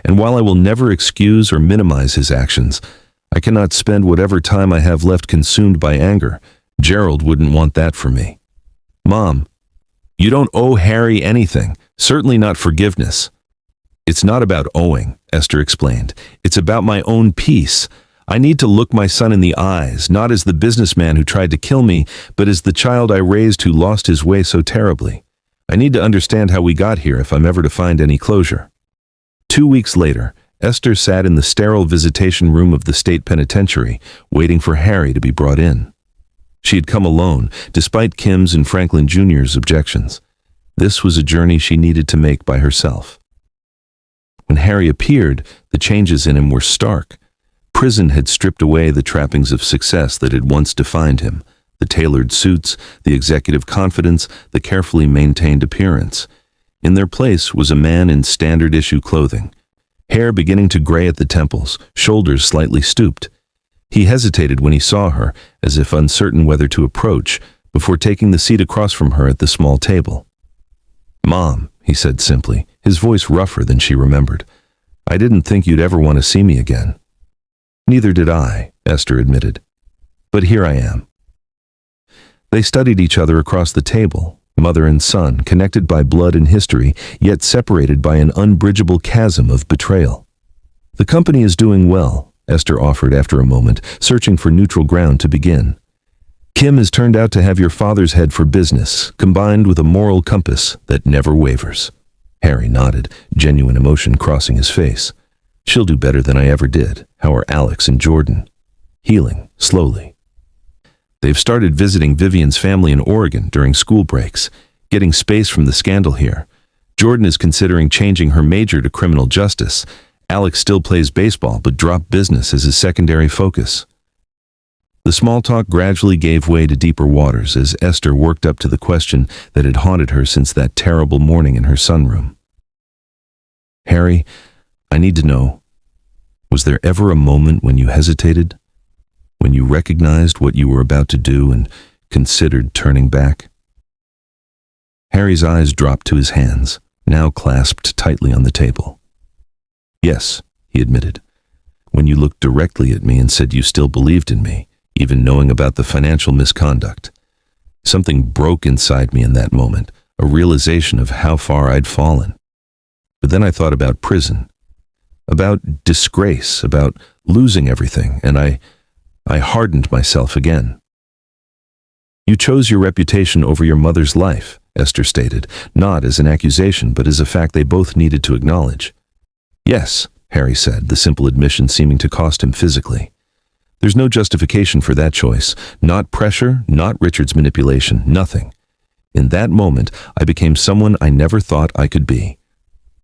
And while I will never excuse or minimize his actions, I cannot spend whatever time I have left consumed by anger. Gerald wouldn't want that for me. Mom, you don't owe Harry anything, certainly not forgiveness. It's not about owing, Esther explained. It's about my own peace. I need to look my son in the eyes, not as the businessman who tried to kill me, but as the child I raised who lost his way so terribly. I need to understand how we got here if I'm ever to find any closure. 2 weeks later, Esther sat in the sterile visitation room of the state penitentiary, waiting for Harry to be brought in. She had come alone, despite Kim's and Franklin Jr.'s objections. This was a journey she needed to make by herself. When Harry appeared, the changes in him were stark. Prison had stripped away the trappings of success that had once defined him, the tailored suits, the executive confidence, the carefully maintained appearance. In their place was a man in standard-issue clothing, hair beginning to gray at the temples, shoulders slightly stooped. He hesitated when he saw her, as if uncertain whether to approach, before taking the seat across from her at the small table. Mom, he said simply, his voice rougher than she remembered. I didn't think you'd ever want to see me again. Neither did I, Esther admitted. But here I am. They studied each other across the table, mother and son, connected by blood and history, yet separated by an unbridgeable chasm of betrayal. The company is doing well, Esther offered after a moment, searching for neutral ground to begin. Kim has turned out to have your father's head for business, combined with a moral compass that never wavers. Harry nodded, genuine emotion crossing his face. She'll do better than I ever did. How are Alex and Jordan? Healing, slowly. They've started visiting Vivian's family in Oregon during school breaks, getting space from the scandal here. Jordan is considering changing her major to criminal justice. Alex still plays baseball but dropped business as his secondary focus. The small talk gradually gave way to deeper waters as Esther worked up to the question that had haunted her since that terrible morning in her sunroom. Harry, I need to know, was there ever a moment when you hesitated? When you recognized what you were about to do and considered turning back? Harry's eyes dropped to his hands, now clasped tightly on the table. Yes, he admitted. When you looked directly at me and said you still believed in me, even knowing about the financial misconduct. Something broke inside me in that moment, a realization of how far I'd fallen. But then I thought about prison, about disgrace, about losing everything, and I hardened myself again. You chose your reputation over your mother's life, Esther stated, not as an accusation, but as a fact they both needed to acknowledge. Yes, Harry said, the simple admission seeming to cost him physically. There's no justification for that choice, not pressure, not Richard's manipulation, nothing. In that moment, I became someone I never thought I could be.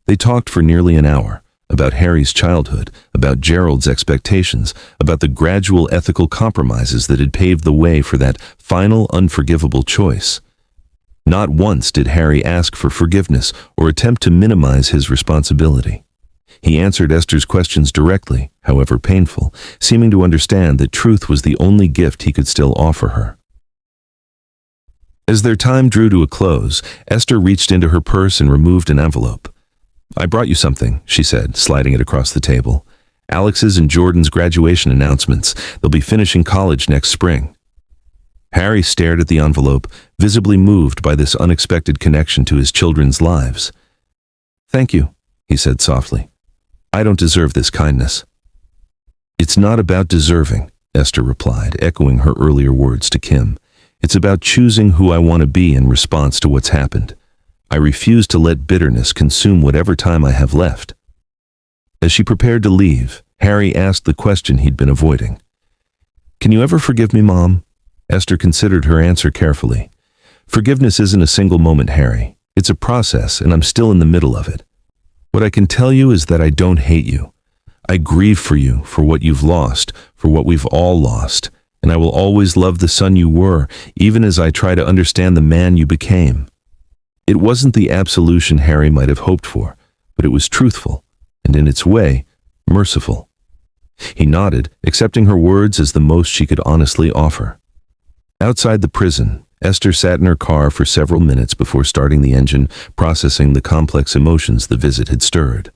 They talked for nearly an hour, about Harry's childhood, about Gerald's expectations, about the gradual ethical compromises that had paved the way for that final unforgivable choice. Not once did Harry ask for forgiveness or attempt to minimize his responsibility. He answered Esther's questions directly, however painful, seeming to understand that truth was the only gift he could still offer her. As their time drew to a close, Esther reached into her purse and removed an envelope. I brought you something, she said, sliding it across the table. Alex's and Jordan's graduation announcements. They'll be finishing college next spring. Harry stared at the envelope, visibly moved by this unexpected connection to his children's lives. Thank you, he said softly. I don't deserve this kindness. It's not about deserving, Esther replied, echoing her earlier words to Kim. It's about choosing who I want to be in response to what's happened. I refuse to let bitterness consume whatever time I have left. As she prepared to leave, Harry asked the question he'd been avoiding. Can you ever forgive me, Mom? Esther considered her answer carefully. Forgiveness isn't a single moment, Harry. It's a process, and I'm still in the middle of it. What I can tell you is that I don't hate you. I grieve for you, for what you've lost, for what we've all lost, and I will always love the son you were, even as I try to understand the man you became. It wasn't the absolution Harry might have hoped for, but it was truthful, and in its way, merciful. He nodded, accepting her words as the most she could honestly offer. Outside the prison, Esther sat in her car for several minutes before starting the engine, processing the complex emotions the visit had stirred.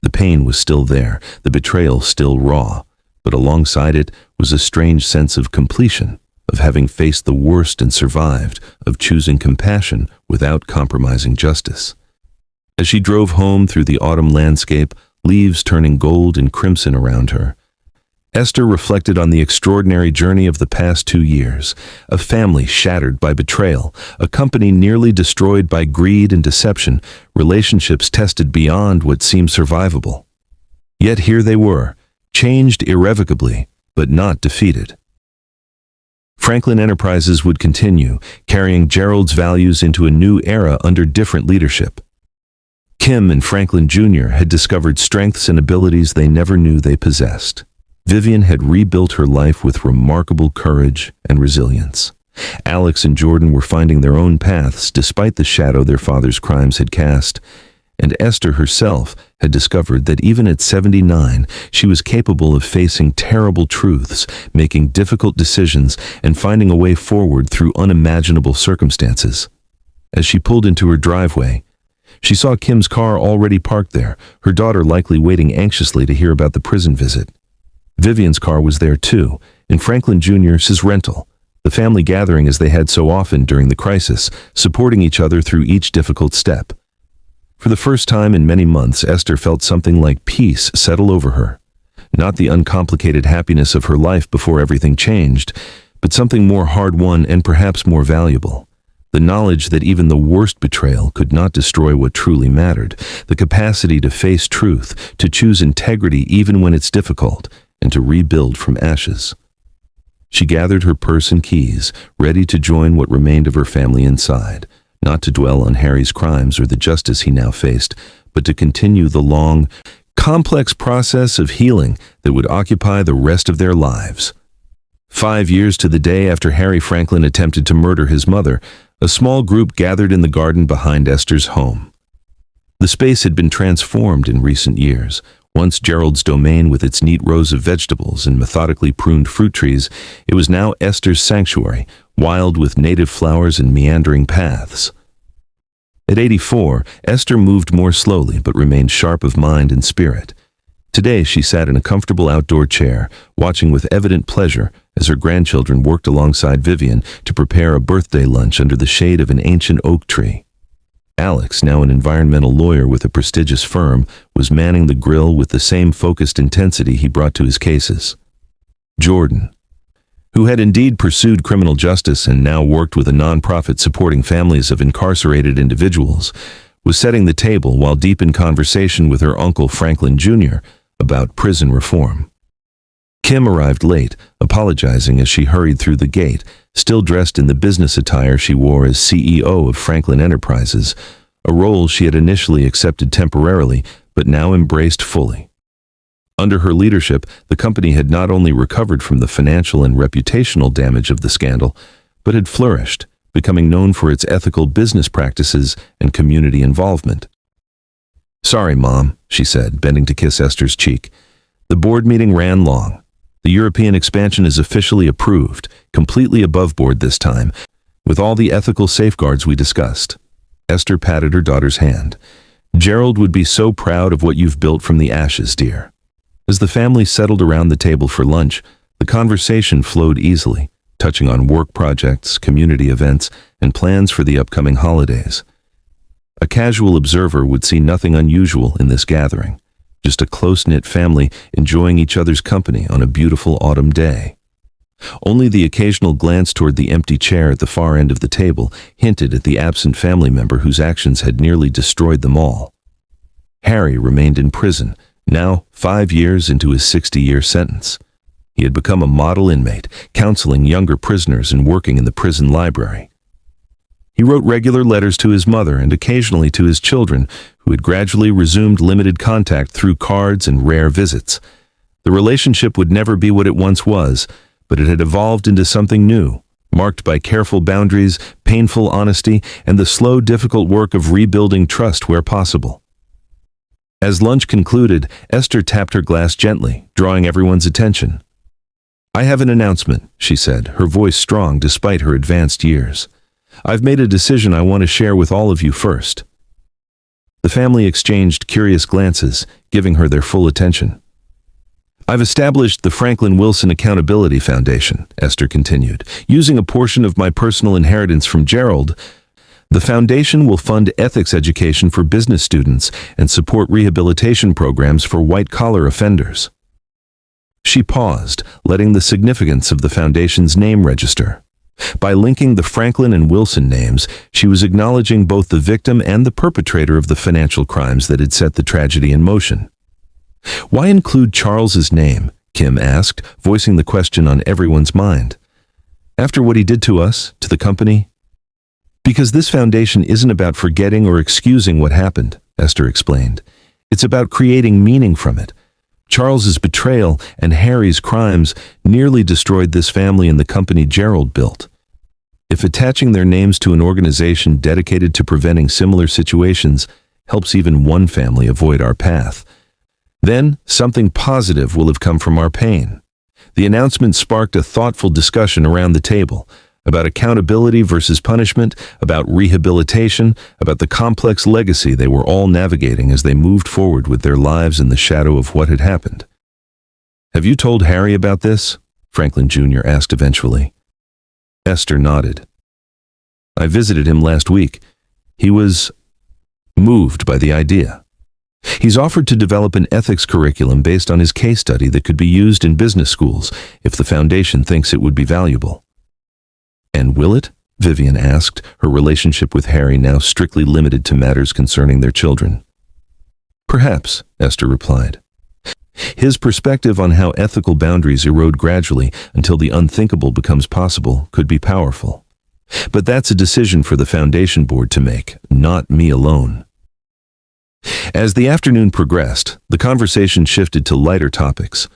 The pain was still there, the betrayal still raw, but alongside it was a strange sense of completion, of having faced the worst and survived, of choosing compassion without compromising justice. As she drove home through the autumn landscape, leaves turning gold and crimson around her, Esther reflected on the extraordinary journey of the past 2 years, a family shattered by betrayal, a company nearly destroyed by greed and deception, relationships tested beyond what seemed survivable. Yet here they were, changed irrevocably, but not defeated. Franklin Enterprises would continue, carrying Gerald's values into a new era under different leadership. Kim and Franklin Jr. had discovered strengths and abilities they never knew they possessed. Vivian had rebuilt her life with remarkable courage and resilience. Alex and Jordan were finding their own paths despite the shadow their father's crimes had cast. And Esther herself had discovered that even at 79, she was capable of facing terrible truths, making difficult decisions, and finding a way forward through unimaginable circumstances. As she pulled into her driveway, she saw Kim's car already parked there, her daughter likely waiting anxiously to hear about the prison visit. Vivian's car was there too, and Franklin Jr.'s rental, the family gathering as they had so often during the crisis, supporting each other through each difficult step. For the first time in many months, Esther felt something like peace settle over her. Not the uncomplicated happiness of her life before everything changed, but something more hard-won and perhaps more valuable. The knowledge that even the worst betrayal could not destroy what truly mattered, the capacity to face truth, to choose integrity even when it's difficult, and to rebuild from ashes. She gathered her purse and keys, ready to join what remained of her family inside, not to dwell on Harry's crimes or the justice he now faced, but to continue the long, complex process of healing that would occupy the rest of their lives. 5 years to the day after Harry Franklin attempted to murder his mother, a small group gathered in the garden behind Esther's home. The space had been transformed in recent years. Once Gerald's domain with its neat rows of vegetables and methodically pruned fruit trees, it was now Esther's sanctuary, wild with native flowers and meandering paths. At 84, Esther moved more slowly but remained sharp of mind and spirit. Today she sat in a comfortable outdoor chair, watching with evident pleasure as her grandchildren worked alongside Vivian to prepare a birthday lunch under the shade of an ancient oak tree. Alex, now an environmental lawyer with a prestigious firm, was manning the grill with the same focused intensity he brought to his cases. Jordan, who had indeed pursued criminal justice and now worked with a nonprofit supporting families of incarcerated individuals, was setting the table while deep in conversation with her uncle Franklin Jr. about prison reform. Kim arrived late, apologizing as she hurried through the gate, still dressed in the business attire she wore as CEO of Franklin Enterprises, a role she had initially accepted temporarily but now embraced fully. Under her leadership, the company had not only recovered from the financial and reputational damage of the scandal, but had flourished, becoming known for its ethical business practices and community involvement. "Sorry, Mom," she said, bending to kiss Esther's cheek. "The board meeting ran long. The European expansion is officially approved, completely above board this time, with all the ethical safeguards we discussed." Esther patted her daughter's hand. "Gerald would be so proud of what you've built from the ashes, dear." As the family settled around the table for lunch, the conversation flowed easily, touching on work projects, community events, and plans for the upcoming holidays. A casual observer would see nothing unusual in this gathering, just a close-knit family enjoying each other's company on a beautiful autumn day. Only the occasional glance toward the empty chair at the far end of the table hinted at the absent family member whose actions had nearly destroyed them all. Harry remained in prison, now 5 years into his 60-year sentence. He had become a model inmate, counseling younger prisoners and working in the prison library. He wrote regular letters to his mother and occasionally to his children, who had gradually resumed limited contact through cards and rare visits. The relationship would never be what it once was, but it had evolved into something new, marked by careful boundaries, painful honesty, and the slow, difficult work of rebuilding trust where possible. As lunch concluded, Esther tapped her glass gently, drawing everyone's attention. "I have an announcement," she said, her voice strong despite her advanced years. "I've made a decision I want to share with all of you first." The family exchanged curious glances, giving her their full attention. "I've established the Franklin Wilson Accountability Foundation," Esther continued. "Using a portion of my personal inheritance from Gerald, the foundation will fund ethics education for business students and support rehabilitation programs for white-collar offenders." She paused, letting the significance of the foundation's name register. By linking the Franklin and Wilson names, she was acknowledging both the victim and the perpetrator of the financial crimes that had set the tragedy in motion. "Why include Charles's name?" Kim asked, voicing the question on everyone's mind. "After what he did to us, to the company?" "Because this foundation isn't about forgetting or excusing what happened," Esther explained. "It's about creating meaning from it. Charles's betrayal and Harry's crimes nearly destroyed this family and the company Gerald built. If attaching their names to an organization dedicated to preventing similar situations helps even one family avoid our path, then something positive will have come from our pain." The announcement sparked a thoughtful discussion around the table, about accountability versus punishment, about rehabilitation, about the complex legacy they were all navigating as they moved forward with their lives in the shadow of what had happened. "Have you told Harry about this?" Franklin Jr. asked eventually. Esther nodded. "I visited him last week. He was moved by the idea. He's offered to develop an ethics curriculum based on his case study that could be used in business schools if the foundation thinks it would be valuable." "And will it?" Vivian asked, her relationship with Harry now strictly limited to matters concerning their children. "Perhaps," Esther replied. His perspective on how ethical boundaries erode gradually until the unthinkable becomes possible could be powerful. But that's a decision for the foundation board to make, not me alone. As the afternoon progressed, the conversation shifted to lighter topics.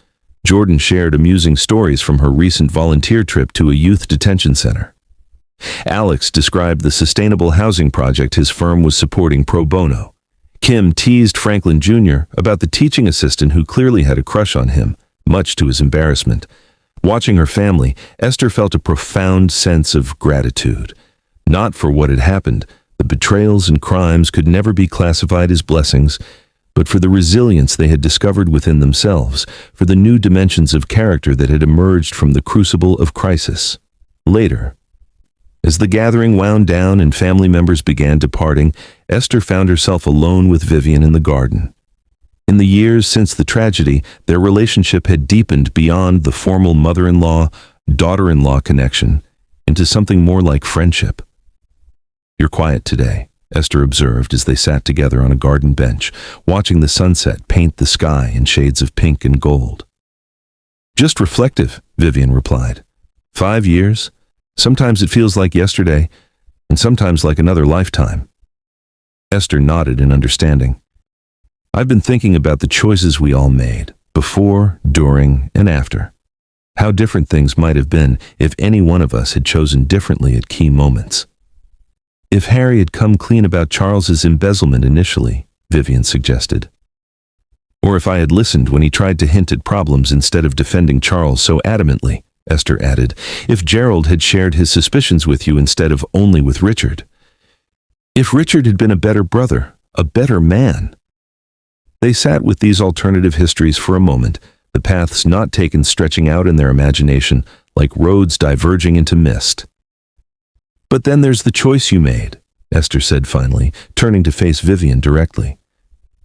Jordan shared amusing stories from her recent volunteer trip to a youth detention center. Alex described the sustainable housing project his firm was supporting pro bono. Kim teased Franklin Jr. about the teaching assistant who clearly had a crush on him, much to his embarrassment. Watching her family, Esther felt a profound sense of gratitude. Not for what had happened, the betrayals and crimes could never be classified as blessings, but for the resilience they had discovered within themselves, for the new dimensions of character that had emerged from the crucible of crisis. Later, as the gathering wound down and family members began departing, Esther found herself alone with Vivian in the garden. In the years since the tragedy, their relationship had deepened beyond the formal mother-in-law, daughter-in-law connection into something more like friendship. "You're quiet today," Esther observed as they sat together on a garden bench, watching the sunset paint the sky in shades of pink and gold. "Just reflective," Vivian replied. 5 years? Sometimes it feels like yesterday, and sometimes like another lifetime." Esther nodded in understanding. "I've been thinking about the choices we all made, before, during, and after. How different things might have been if any one of us had chosen differently at key moments. If Harry had come clean about Charles's embezzlement initially," Vivian suggested. "Or if I had listened when he tried to hint at problems instead of defending Charles so adamantly," Esther added. "If Gerald had shared his suspicions with you instead of only with Richard. If Richard had been a better brother, a better man." They sat with these alternative histories for a moment, the paths not taken stretching out in their imagination like roads diverging into mist. "But then there's the choice you made," Esther said finally, turning to face Vivian directly.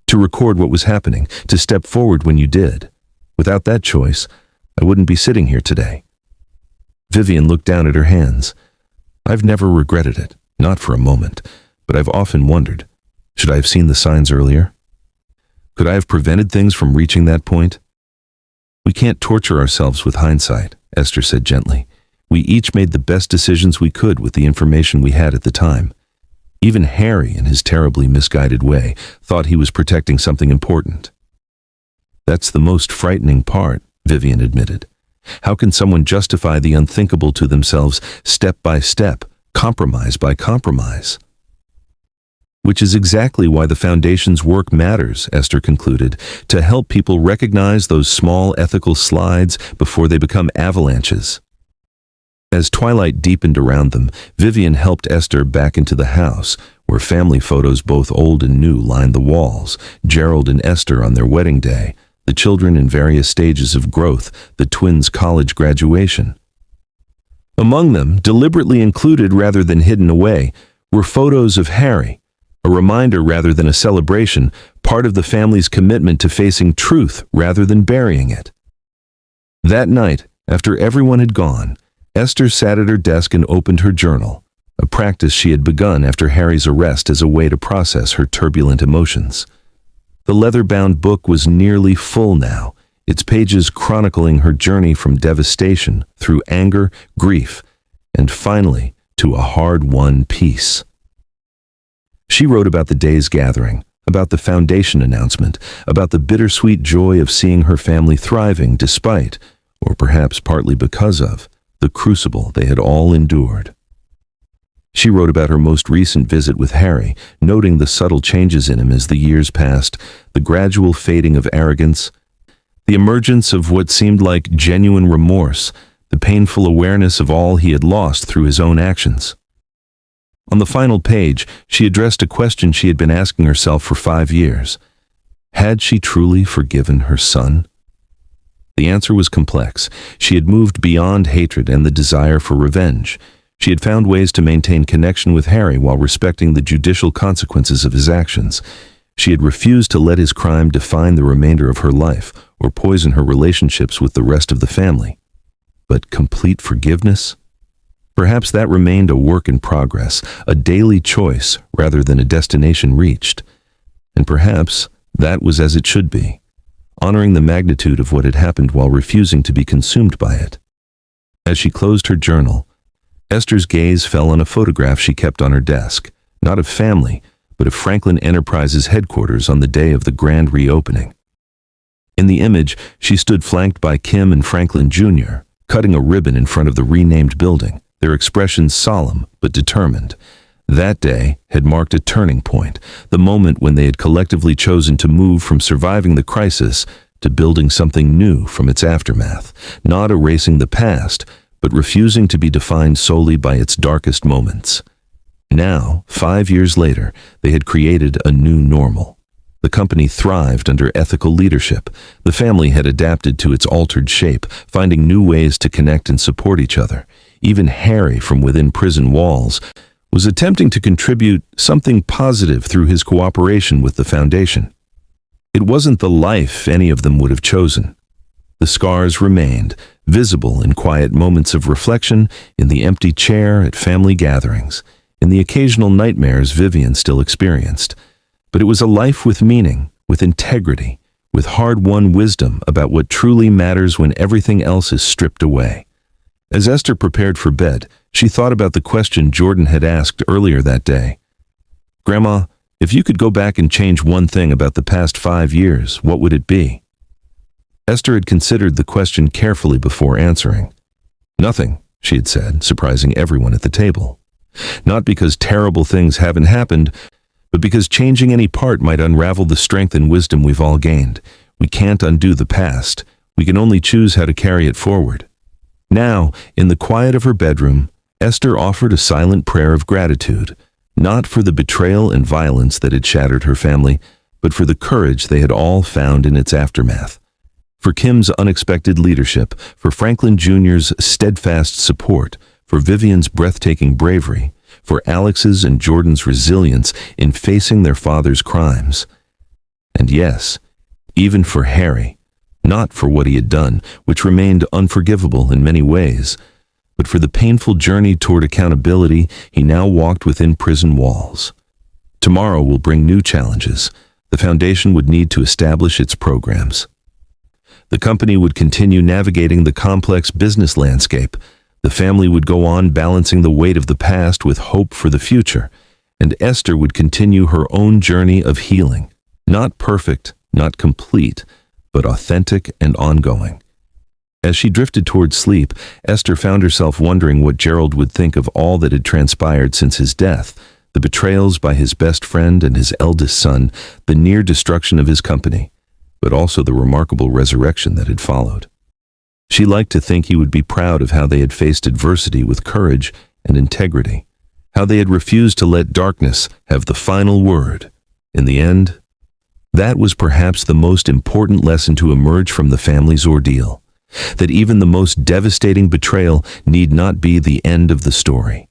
"To record what was happening, to step forward when you did. Without that choice, I wouldn't be sitting here today." Vivian looked down at her hands. "I've never regretted it, not for a moment, but I've often wondered, should I have seen the signs earlier? Could I have prevented things from reaching that point?" "We can't torture ourselves with hindsight," Esther said gently. "We each made the best decisions we could with the information we had at the time. Even Harry, in his terribly misguided way, thought he was protecting something important." "That's the most frightening part," Vivian admitted. "How can someone justify the unthinkable to themselves step by step, compromise by compromise?" "Which is exactly why the Foundation's work matters," Esther concluded, "to help people recognize those small ethical slides before they become avalanches." As twilight deepened around them, Vivian helped Esther back into the house, where family photos both old and new lined the walls, Gerald and Esther on their wedding day, the children in various stages of growth, the twins' college graduation. Among them, deliberately included rather than hidden away, were photos of Harry, a reminder rather than a celebration, part of the family's commitment to facing truth rather than burying it. That night, after everyone had gone, Esther sat at her desk and opened her journal, a practice she had begun after Harry's arrest as a way to process her turbulent emotions. The leather-bound book was nearly full now, its pages chronicling her journey from devastation through anger, grief, and finally to a hard-won peace. She wrote about the day's gathering, about the Foundation announcement, about the bittersweet joy of seeing her family thriving despite, or perhaps partly because of, the crucible they had all endured. She wrote about her most recent visit with Harry, noting the subtle changes in him as the years passed, the gradual fading of arrogance, the emergence of what seemed like genuine remorse, the painful awareness of all he had lost through his own actions. On the final page, she addressed a question she had been asking herself for 5 years. Had she truly forgiven her son? The answer was complex. She had moved beyond hatred and the desire for revenge. She had found ways to maintain connection with Harry while respecting the judicial consequences of his actions. She had refused to let his crime define the remainder of her life or poison her relationships with the rest of the family. But complete forgiveness? Perhaps that remained a work in progress, a daily choice rather than a destination reached. And perhaps that was as it should be, honoring the magnitude of what had happened while refusing to be consumed by it. As she closed her journal, Esther's gaze fell on a photograph she kept on her desk, not of family, but of Franklin Enterprises headquarters on the day of the grand reopening. In the image, she stood flanked by Kim and Franklin Jr., cutting a ribbon in front of the renamed building, their expressions solemn but determined. That day had marked a turning point, the moment when they had collectively chosen to move from surviving the crisis to building something new from its aftermath, not erasing the past, but refusing to be defined solely by its darkest moments. Now, 5 years later, they had created a new normal. The company thrived under ethical leadership. The family had adapted to its altered shape, finding new ways to connect and support each other. Even Harry, from within prison walls, was attempting to contribute something positive through his cooperation with the foundation. It wasn't the life any of them would have chosen. The scars remained, visible in quiet moments of reflection, in the empty chair at family gatherings, in the occasional nightmares Vivian still experienced. But it was a life with meaning, with integrity, with hard-won wisdom about what truly matters when everything else is stripped away. As Esther prepared for bed, she thought about the question Jordan had asked earlier that day. "Grandma, if you could go back and change one thing about the past 5 years, what would it be?" Esther had considered the question carefully before answering. "Nothing," she had said, surprising everyone at the table. "Not because terrible things haven't happened, but because changing any part might unravel the strength and wisdom we've all gained. We can't undo the past. We can only choose how to carry it forward." Now, in the quiet of her bedroom, Esther offered a silent prayer of gratitude, not for the betrayal and violence that had shattered her family, but for the courage they had all found in its aftermath. For Kim's unexpected leadership, for Franklin Jr.'s steadfast support, for Vivian's breathtaking bravery, for Alex's and Jordan's resilience in facing their father's crimes. And yes, even for Harry, not for what he had done, which remained unforgivable in many ways, but for the painful journey toward accountability he now walked within prison walls. Tomorrow will bring new challenges. The foundation would need to establish its programs. The company would continue navigating the complex business landscape. The family would go on balancing the weight of the past with hope for the future, and Esther would continue her own journey of healing, not perfect, not complete, but authentic and ongoing. As she drifted toward sleep, Esther found herself wondering what Gerald would think of all that had transpired since his death, the betrayals by his best friend and his eldest son, the near destruction of his company, but also the remarkable resurrection that had followed. She liked to think he would be proud of how they had faced adversity with courage and integrity, how they had refused to let darkness have the final word. In the end, that was perhaps the most important lesson to emerge from the family's ordeal, that even the most devastating betrayal need not be the end of the story.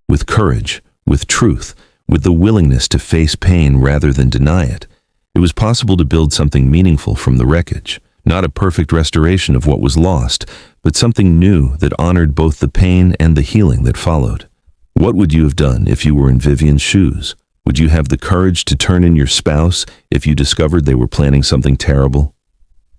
With courage, with truth, with the willingness to face pain rather than deny it, it was possible to build something meaningful from the wreckage. Not a perfect restoration of what was lost, but something new that honored both the pain and the healing that followed. What would you have done if you were in Vivian's shoes? Would you have the courage to turn in your spouse if you discovered they were planning something terrible?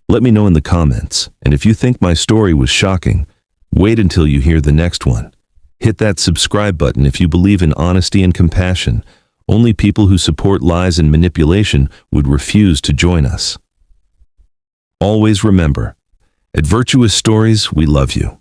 Let me know in the comments, and if you think my story was shocking, wait until you hear the next one. Hit that subscribe button if you believe in honesty and compassion. Only people who support lies and manipulation would refuse to join us. Always remember, at Virtuous Stories, we love you.